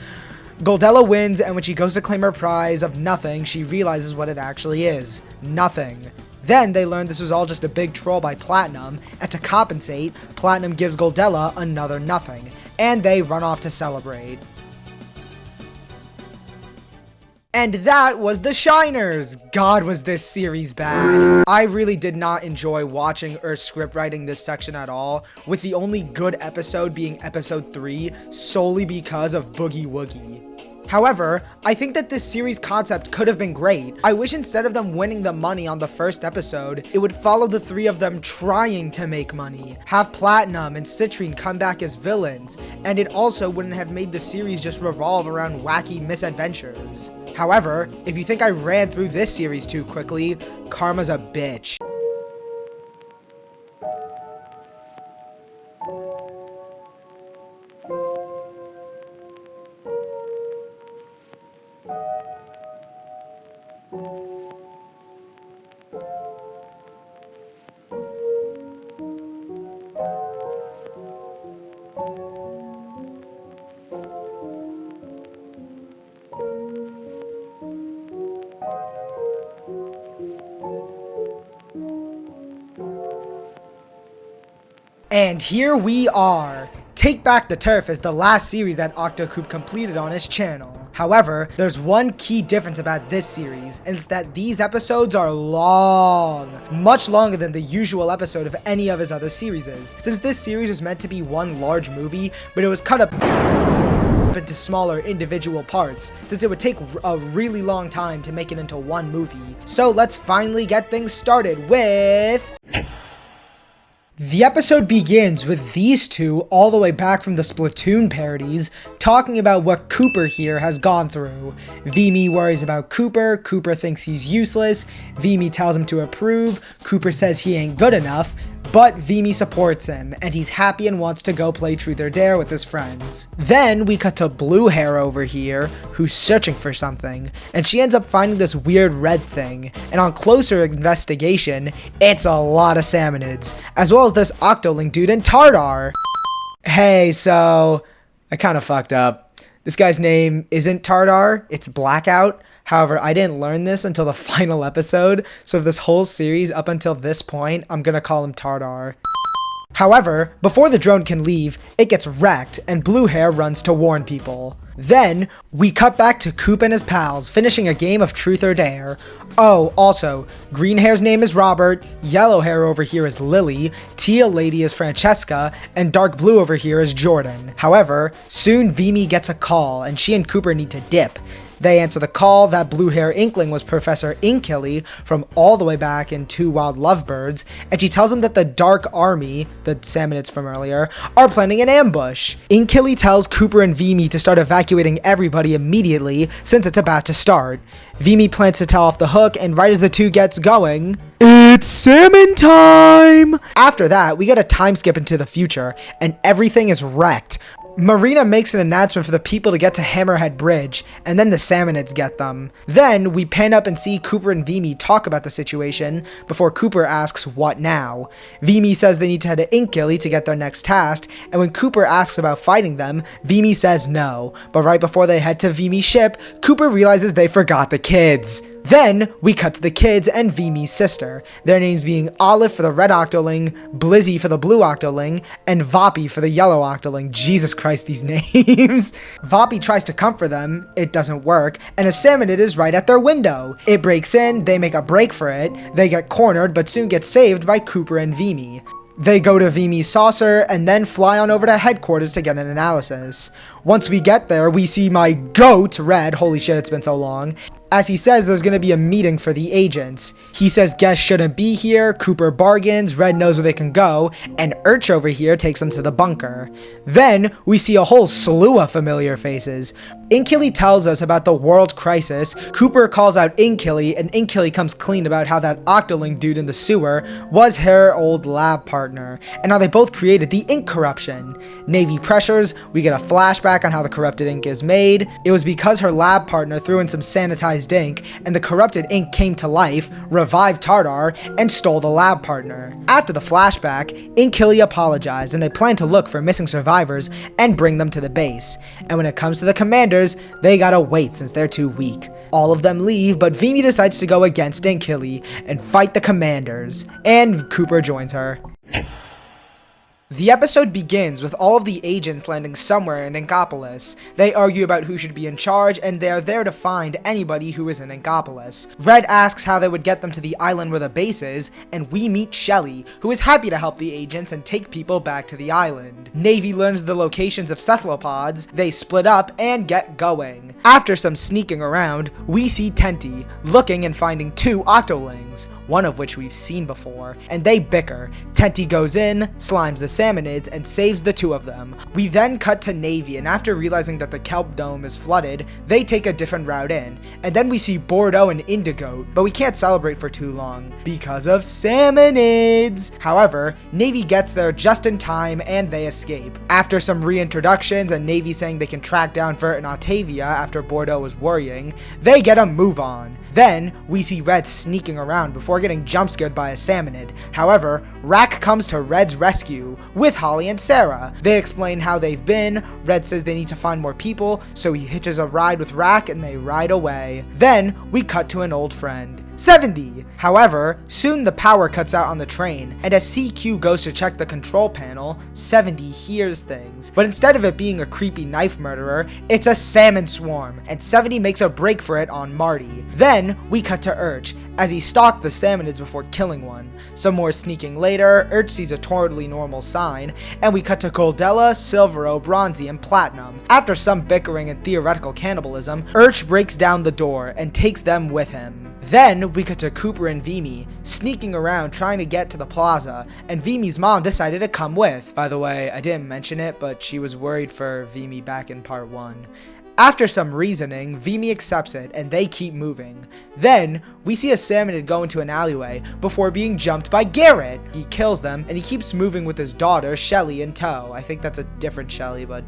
Speaker 1: Goldella wins, and when she goes to claim her prize of nothing, she realizes what it actually is. Nothing. Then they learn this was all just a big troll by Platinum, and to compensate, Platinum gives Goldella another nothing, and they run off to celebrate. And that was The Shiners! God, was this series bad. I really did not enjoy watching or script writing this section at all, with the only good episode being episode 3, solely because of Boogie Woogie. However, I think that this series concept could have been great. I wish instead of them winning the money on the first episode, it would follow the three of them trying to make money, have Platinum and Citrine come back as villains, and it also wouldn't have made the series just revolve around wacky misadventures. However, if you think I ran through this series too quickly, karma's a bitch. And here we are. Take Back the Turf is the last series that Octocoop completed on his channel. However, there's one key difference about this series, and it's that these episodes are long. Much longer than the usual episode of any of his other series. Since this series was meant to be one large movie, but it was cut up into smaller individual parts, since it would take a really long time to make it into one movie. So let's finally get things started with... The episode begins with these two all the way back from the Splatoon parodies talking about what Cooper here has gone through. Vimy worries about Cooper, Cooper thinks he's useless, Vimy tells him to improve, Cooper says he ain't good enough, but Vimy supports him, and he's happy and wants to go play Truth or Dare with his friends. Then we cut to Blue Hair over here, who's searching for something, and she ends up finding this weird red thing, and on closer investigation, it's a lot of salmonids, as well as this Octoling dude and Tartar. Hey, so I kind of fucked up. This guy's name isn't Tartar, it's Blackout. However, I didn't learn this until the final episode, so this whole series up until this point, I'm gonna call him Tartar. However, before the drone can leave, it gets wrecked and Blue Hair runs to warn people. Then, we cut back to Coop and his pals finishing a game of Truth or Dare. Oh, also, Green Hair's name is Robert, Yellow Hair over here is Lily, Teal Lady is Francesca, and Dark Blue over here is Jordan. However, soon Vimy gets a call and she and Cooper need to dip. They answer the call that Blue Hair Inkling was Professor Inkily from all the way back in Two Wild Lovebirds, and she tells him that the Dark Army, the salmonids from earlier, are planning an ambush. Inkily tells Cooper and Vimy to start evacuating everybody immediately since it's about to start. Vimy plans to tell off the hook, and right as the two gets going, it's salmon time! After that, we get a time skip into the future, and everything is wrecked. Marina makes an announcement for the people to get to Hammerhead Bridge, and then the salmonids get them. Then, we pan up and see Cooper and Vimy talk about the situation, before Cooper asks, what now? Vimy says they need to head to Inkily to get their next task, and when Cooper asks about fighting them, Vimy says no. But right before they head to Vimy's ship, Cooper realizes they forgot the kids. Then, we cut to the kids and Vimy's sister, their names being Olive for the red Octoling, Blizzy for the blue Octoling, and Voppy for the yellow Octoling. Jesus Christ, these names. Voppy tries to comfort them, it doesn't work, and a salmonid is right at their window. It breaks in, they make a break for it, they get cornered but soon get saved by Cooper and Vimy. They go to Vimy's saucer and then fly on over to headquarters to get an analysis. Once we get there, we see my GOAT, Red, holy shit it's been so long, as he says there's gonna be a meeting for the agents. He says guests shouldn't be here, Cooper bargains, Red knows where they can go, and Urch over here takes them to the bunker. Then, we see a whole slew of familiar faces. Inkily tells us about the world crisis, Cooper calls out Inkily, and Inkily comes clean about how that Octoling dude in the sewer was her old lab partner, and how they both created the ink corruption. Navy pressures, we get a flashback on how the corrupted ink is made. It was because her lab partner threw in some sanitized ink, and the corrupted ink came to life, revived Tartar, and stole the lab partner. After the flashback, Inkily apologized, and they plan to look for missing survivors and bring them to the base. And when it comes to the commanders, they gotta wait since they're too weak. All of them leave, but Vimy decides to go against Inkily and fight the commanders, and Cooper joins her. The episode begins with all of the agents landing somewhere in Inkopolis. They argue about who should be in charge, and they are there to find anybody who is in Inkopolis. Red asks how they would get them to the island where the base is, and we meet Shelly, who is happy to help the agents and take people back to the island. Navy learns the locations of cephalopods, they split up and get going. After some sneaking around, we see Tenty, looking and finding two Octolings, one of which we've seen before, and they bicker. Tenty goes in, slimes the salmonids, and saves the two of them. We then cut to Navy, and after realizing that the kelp dome is flooded, they take a different route in. And then we see Bordeaux and Indigo, but we can't celebrate for too long, because of salmonids! However, Navy gets there just in time, and they escape. After some reintroductions, and Navy saying they can track down Vert and Octavia after Bordeaux was worrying, they get a move on. Then, we see Red sneaking around before getting jump-scared by a salmonid. However, Rack comes to Red's rescue, with Holly and Sarah. They explain how they've been, Red says they need to find more people, so he hitches a ride with Rack and they ride away. Then, we cut to an old friend. 70. However, soon the power cuts out on the train, and as CQ goes to check the control panel, 70 hears things. But instead of it being a creepy knife murderer, it's a salmon swarm, and 70 makes a break for it on Marty. Then, we cut to Urch, as he stalked the salmonids before killing one. Some more sneaking later, Urch sees a totally normal sign, and we cut to Goldella, Silvero, Bronzy, and Platinum. After some bickering and theoretical cannibalism, Urch breaks down the door and takes them with him. Then, we cut to Cooper and Vimy, sneaking around trying to get to the plaza, and Vimy's mom decided to come with. By the way, I didn't mention it, but she was worried for Vimy back in part 1. After some reasoning, Vimy accepts it, and they keep moving. Then, we see a salmonid go into an alleyway before being jumped by Garrett. He kills them, and he keeps moving with his daughter, Shelly, in tow. I think that's a different Shelly, but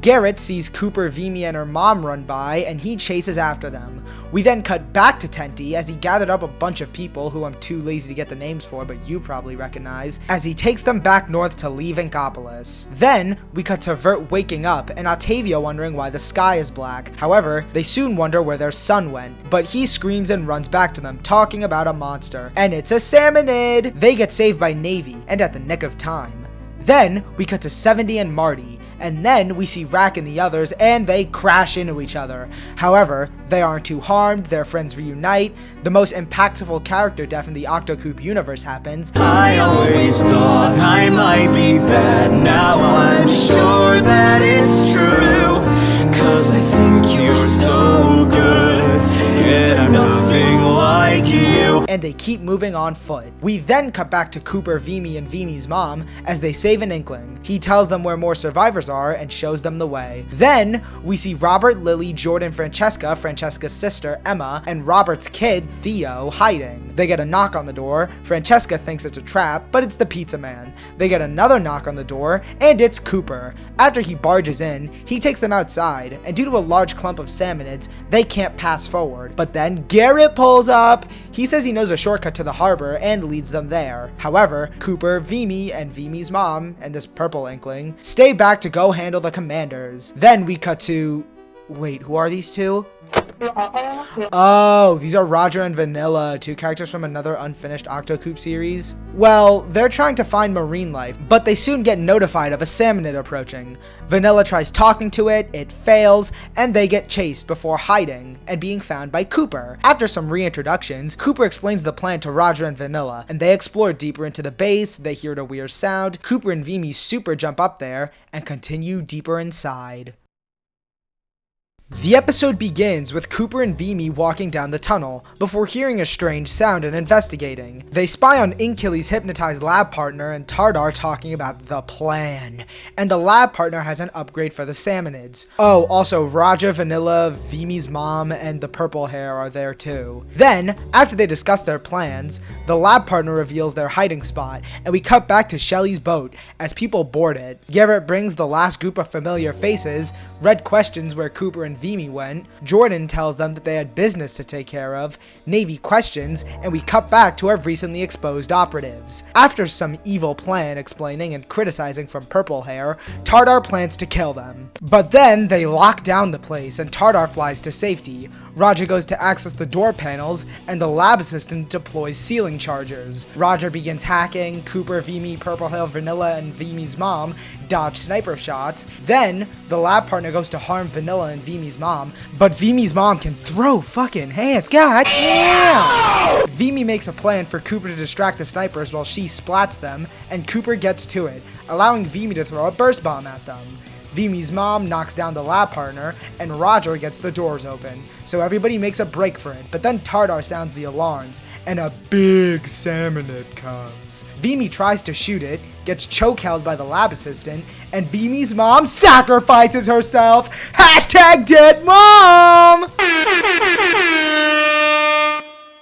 Speaker 1: Garrett sees Cooper, Vimy, and her mom run by, and he chases after them. We then cut back to Tenty as he gathered up a bunch of people who I'm too lazy to get the names for, but you probably recognize, as he takes them back north to leave Inkopolis. Then, we cut to Vert waking up and Octavia wondering why the sky is black. However, they soon wonder where their son went, but he screams and runs back to them, talking about a monster, and it's a salmonid! They get saved by Navy, and at the nick of time. Then, we cut to 70 and Marty, and then we see Rack and the others, and they crash into each other. However, they aren't too harmed, their friends reunite, the most impactful character death in the Octocoop universe happens.
Speaker 5: I always thought I might be bad, now I'm sure that it's true, 'cause I think you're so good, yet I'm nothing like you.
Speaker 1: And they keep moving on foot. We then cut back to Cooper, Vimy, and Vimy's mom as they save an Inkling. He tells them where more survivors are and shows them the way. Then, we see Robert, Lily, Jordan, Francesca, Francesca's sister, Emma, and Robert's kid, Theo, hiding. They get a knock on the door. Francesca thinks it's a trap, but it's the pizza man. They get another knock on the door, and it's Cooper. After he barges in, he takes them outside, and due to a large clump of salmonids, they can't pass forward. But then Garrett pulls up. He says he knows a shortcut to the harbor and leads them there. However, Cooper, Vimy, and Vimy's mom, and this purple Inkling, stay back to go handle the commanders. Then we cut to... Wait, who are these two? Oh, these are Roger and Vanilla, two characters from another unfinished Octocoop series. Well, they're trying to find marine life, but they soon get notified of a salmonid approaching. Vanilla tries talking to it, it fails, and they get chased before hiding and being found by Cooper. After some reintroductions, Cooper explains the plan to Roger and Vanilla, and they explore deeper into the base. They hear a weird sound. Cooper and Vimy super jump up there and continue deeper inside. The episode begins with Cooper and Vimy walking down the tunnel before hearing a strange sound and investigating. They spy on Inkilly's hypnotized lab partner and Tardar talking about the plan, and the lab partner has an upgrade for the salmonids. Oh, also Raja, Vanilla, Vimy's mom, and the purple hair are there too. Then, after they discuss their plans, the lab partner reveals their hiding spot, and we cut back to Shelly's boat as people board it. Garrett brings the last group of familiar faces. Red questions where Cooper and Vimy went. Jordan tells them that they had business to take care of. Navy questions, and we cut back to our recently exposed operatives. After some evil plan explaining and criticizing from Purple Hair, Tardar plans to kill them. But then they lock down the place and Tardar flies to safety. Roger goes to access the door panels, and the lab assistant deploys ceiling chargers. Roger begins hacking. Cooper, Vimy, Purple Hair, Vanilla, and Vimy's mom dodge sniper shots. Then, the lab partner goes to harm Vanilla and Vimy's mom, but Vimy's mom can throw fucking hands. God damn! Vimy makes a plan for Cooper to distract the snipers while she splats them, and Cooper gets to it, allowing Vimy to throw a burst bomb at them. Vimy's mom knocks down the lab partner, and Roger gets the doors open, so everybody makes a break for it. But then Tardar sounds the alarms, and a big salmonid comes. Vimy tries to shoot it, gets choke-held by the lab assistant, and Vimy's mom sacrifices herself! Hashtag dead mom!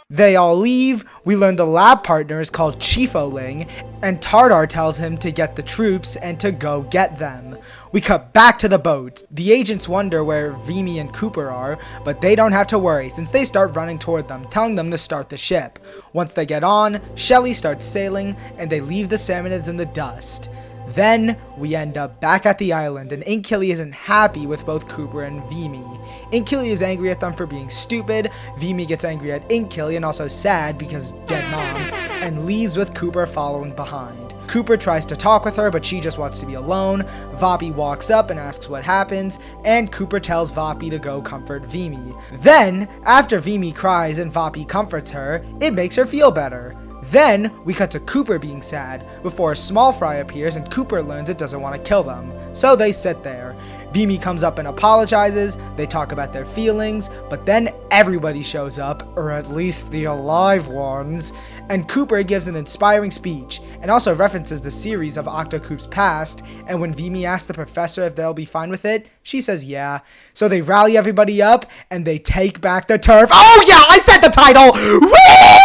Speaker 1: They all leave. We learn the lab partner is called Chiefoling, and Tardar tells him to get the troops and to go get them. We cut back to the boat. The agents wonder where Vimy and Cooper are, but they don't have to worry since they start running toward them, telling them to start the ship. Once they get on, Shelly starts sailing, and they leave the salmonids in the dust. Then we end up back at the island, and Inkily isn't happy with both Cooper and Vimy. Inkily is angry at them for being stupid, Vimy gets angry at Inkily and also sad because dead mom, and leaves with Cooper following behind. Cooper tries to talk with her, but she just wants to be alone. Vapi walks up and asks what happens, and Cooper tells Vapi to go comfort Vimy. Then, after Vimy cries and Vapi comforts her, it makes her feel better. Then, we cut to Cooper being sad, before a small fry appears and Cooper learns it doesn't want to kill them. So they sit there. Vimy comes up and apologizes, they talk about their feelings, but then everybody shows up, or at least the alive ones, and Cooper gives an inspiring speech, and also references the series of Octocoop's past, and when Vimy asks the professor if they'll be fine with it, she says yeah. So they rally everybody up, and they take back the turf. Oh yeah, I said the title! Whee!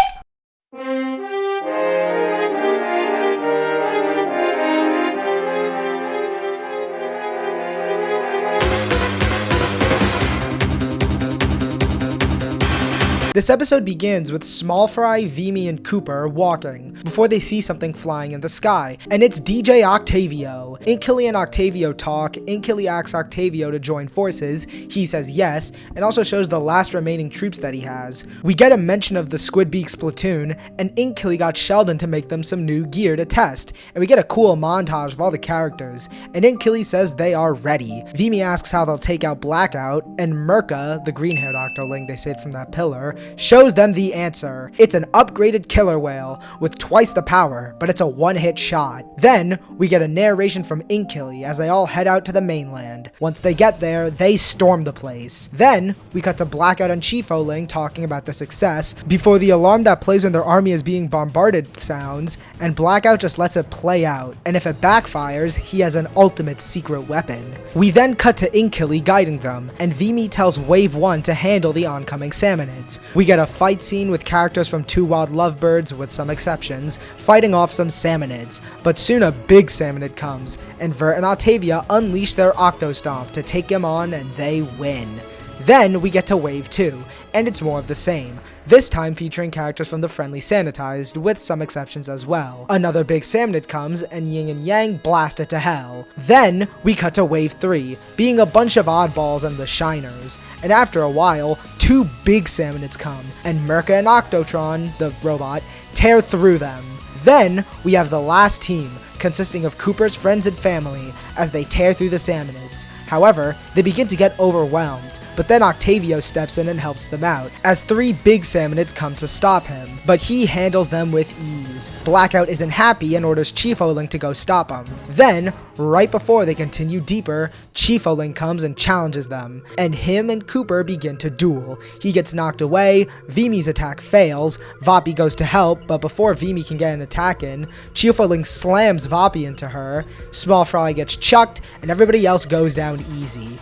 Speaker 1: This episode begins with Small Fry, Vimy, and Cooper walking before they see something flying in the sky, and it's DJ Octavio. Inkily and Octavio talk. Inkily asks Octavio to join forces. He says yes, and also shows the last remaining troops that he has. We get a mention of the Squidbeak Splatoon, and Inkily got Sheldon to make them some new gear to test, and we get a cool montage of all the characters, and Inkily says they are ready. Vimy asks how they'll take out Blackout, and Mirka, the green-haired Octoling they saved from that pillar, shows them the answer. It's an upgraded killer whale with twice the power, but it's a one-hit shot. Then, we get a narration from Inkily as they all head out to the mainland. Once they get there, they storm the place. Then, we cut to Blackout and Chief-O-Ling talking about the success before the alarm that plays when their army is being bombarded sounds, and Blackout just lets it play out, and if it backfires, he has an ultimate secret weapon. We then cut to Inkily guiding them, and Vimy tells Wave 1 to handle the oncoming Salmonids. We get a fight scene with characters from Two Wild Lovebirds, with some exceptions, fighting off some Salmonids, but soon a big Salmonid comes, and Vert and Octavia unleash their Octostomp to take him on, and they win. Then we get to Wave 2, and it's more of the same, this time featuring characters from the Friendly Sanitized, with some exceptions as well. Another big Salmonid comes, and Yin and Yang blast it to hell. Then we cut to Wave 3, being a bunch of oddballs and the Shiners, and after a while, two big Salmonids come, and Mirka and Octotron, the robot, tear through them. Then we have the last team, consisting of Cooper's friends and family, as they tear through the Salmonids. However, they begin to get overwhelmed, but then Octavio steps in and helps them out, as three big Salmonids come to stop him, but he handles them with ease. Blackout isn't happy and orders Chief-O-Ling to go stop him. Then, right before they continue deeper, Chief-O-Ling comes and challenges them, and him and Cooper begin to duel. He gets knocked away, Vimy's attack fails, Vapi goes to help, but before Vimy can get an attack in, Chief-O-Ling slams Vapi into her, Small Fry gets chucked, and everybody else goes down easy.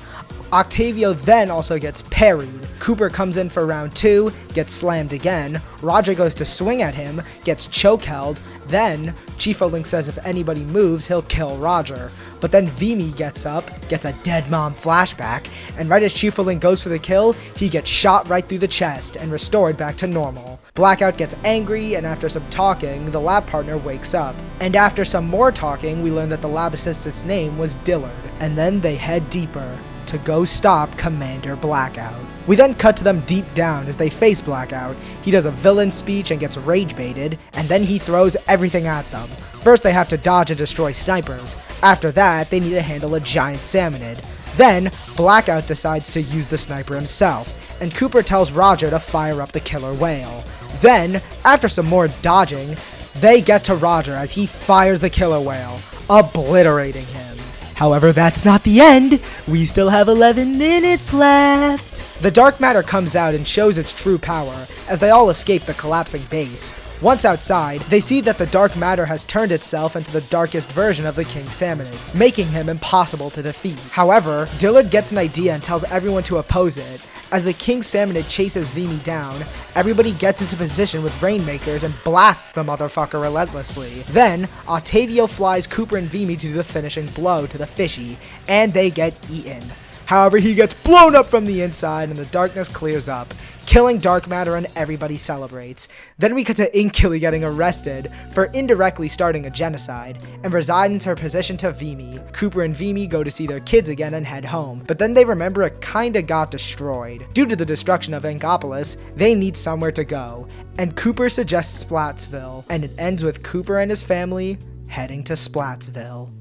Speaker 1: Octavio then also gets parried. Cooper comes in for round 2, gets slammed again, Roger goes to swing at him, gets choke-held, then Chief-O-Ling says if anybody moves, he'll kill Roger. But then Vimy gets up, gets a dead mom flashback, and right as Chief-O-Ling goes for the kill, he gets shot right through the chest and restored back to normal. Blackout gets angry, and after some talking, the lab partner wakes up. And after some more talking, we learn that the lab assistant's name was Dillard, and then they head deeper to go stop Commander Blackout. We then cut to them deep down as they face Blackout. He does a villain speech and gets rage baited, and then he throws everything at them. First they have to dodge and destroy snipers. After that, they need to handle a giant Salmonid. Then, Blackout decides to use the sniper himself, and Cooper tells Roger to fire up the killer whale. Then, after some more dodging, they get to Roger as he fires the killer whale, obliterating him. However, that's not the end. We still have 11 minutes left. The dark matter comes out and shows its true power, as they all escape the collapsing base. Once outside, they see that the dark matter has turned itself into the darkest version of the King Salmonids, making him impossible to defeat. However, Dillard gets an idea and tells everyone to oppose it. As the King Salmonid chases Vimy down, everybody gets into position with Rainmakers and blasts the motherfucker relentlessly. Then, Octavio flies Cooper and Vimy to do the finishing blow to the fishy, and they get eaten. However, he gets blown up from the inside and the darkness clears up. killing dark matter, and everybody celebrates. Then we cut to Inkily getting arrested for indirectly starting a genocide, and resigns her position to Vimy. Cooper and Vimy go to see their kids again and head home, but then they remember it kinda got destroyed. Due to the destruction of Inkopolis, they need somewhere to go, and Cooper suggests Splatsville, and it ends with Cooper and his family heading to Splatsville.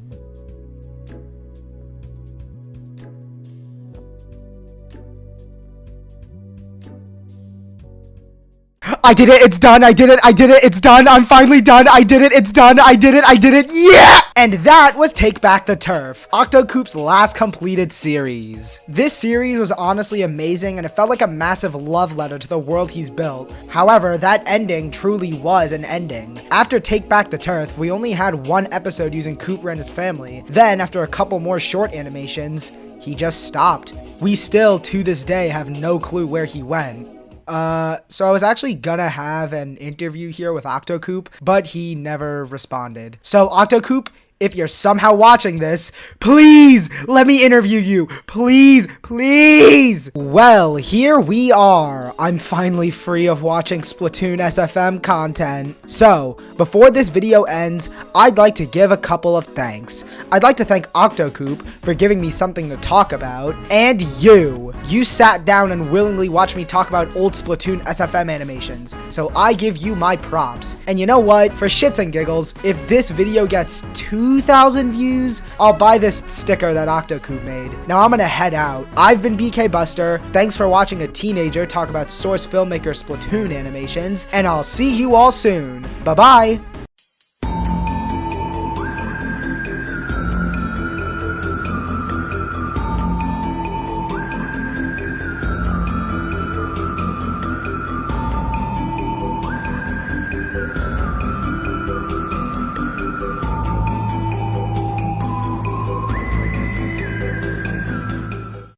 Speaker 1: I did it, it's done, I did it, it's done, I'm finally done, I did it, it's done, I did it, yeah! And that was Take Back the Turf, Octocoop's last completed series. This series was honestly amazing, and it felt like a massive love letter to the world he's built. However, that ending truly was an ending. After Take Back the Turf, we only had one episode using Cooper and his family. Then, after a couple more short animations, he just stopped. We still, to this day, have no clue where he went. So I was actually gonna have an interview here with Octocoop, but he never responded. So Octocoop, if you're somehow watching this, please let me interview you. Please, please. Well, here we are. I'm finally free of watching Splatoon SFM content. So, before this video ends, I'd like to give a couple of thanks. I'd like to thank Octocoop for giving me something to talk about, and you. You sat down and willingly watched me talk about old Splatoon SFM animations, so I give you my props. And you know what? For shits and giggles, if this video gets 2,000 views, I'll buy this sticker that Octocoop made. Now I'm gonna head out. I've been BK Buster. Thanks for watching a teenager talk about Source Flimmaker Splatoon animations, and I'll see you all soon. Bye-bye.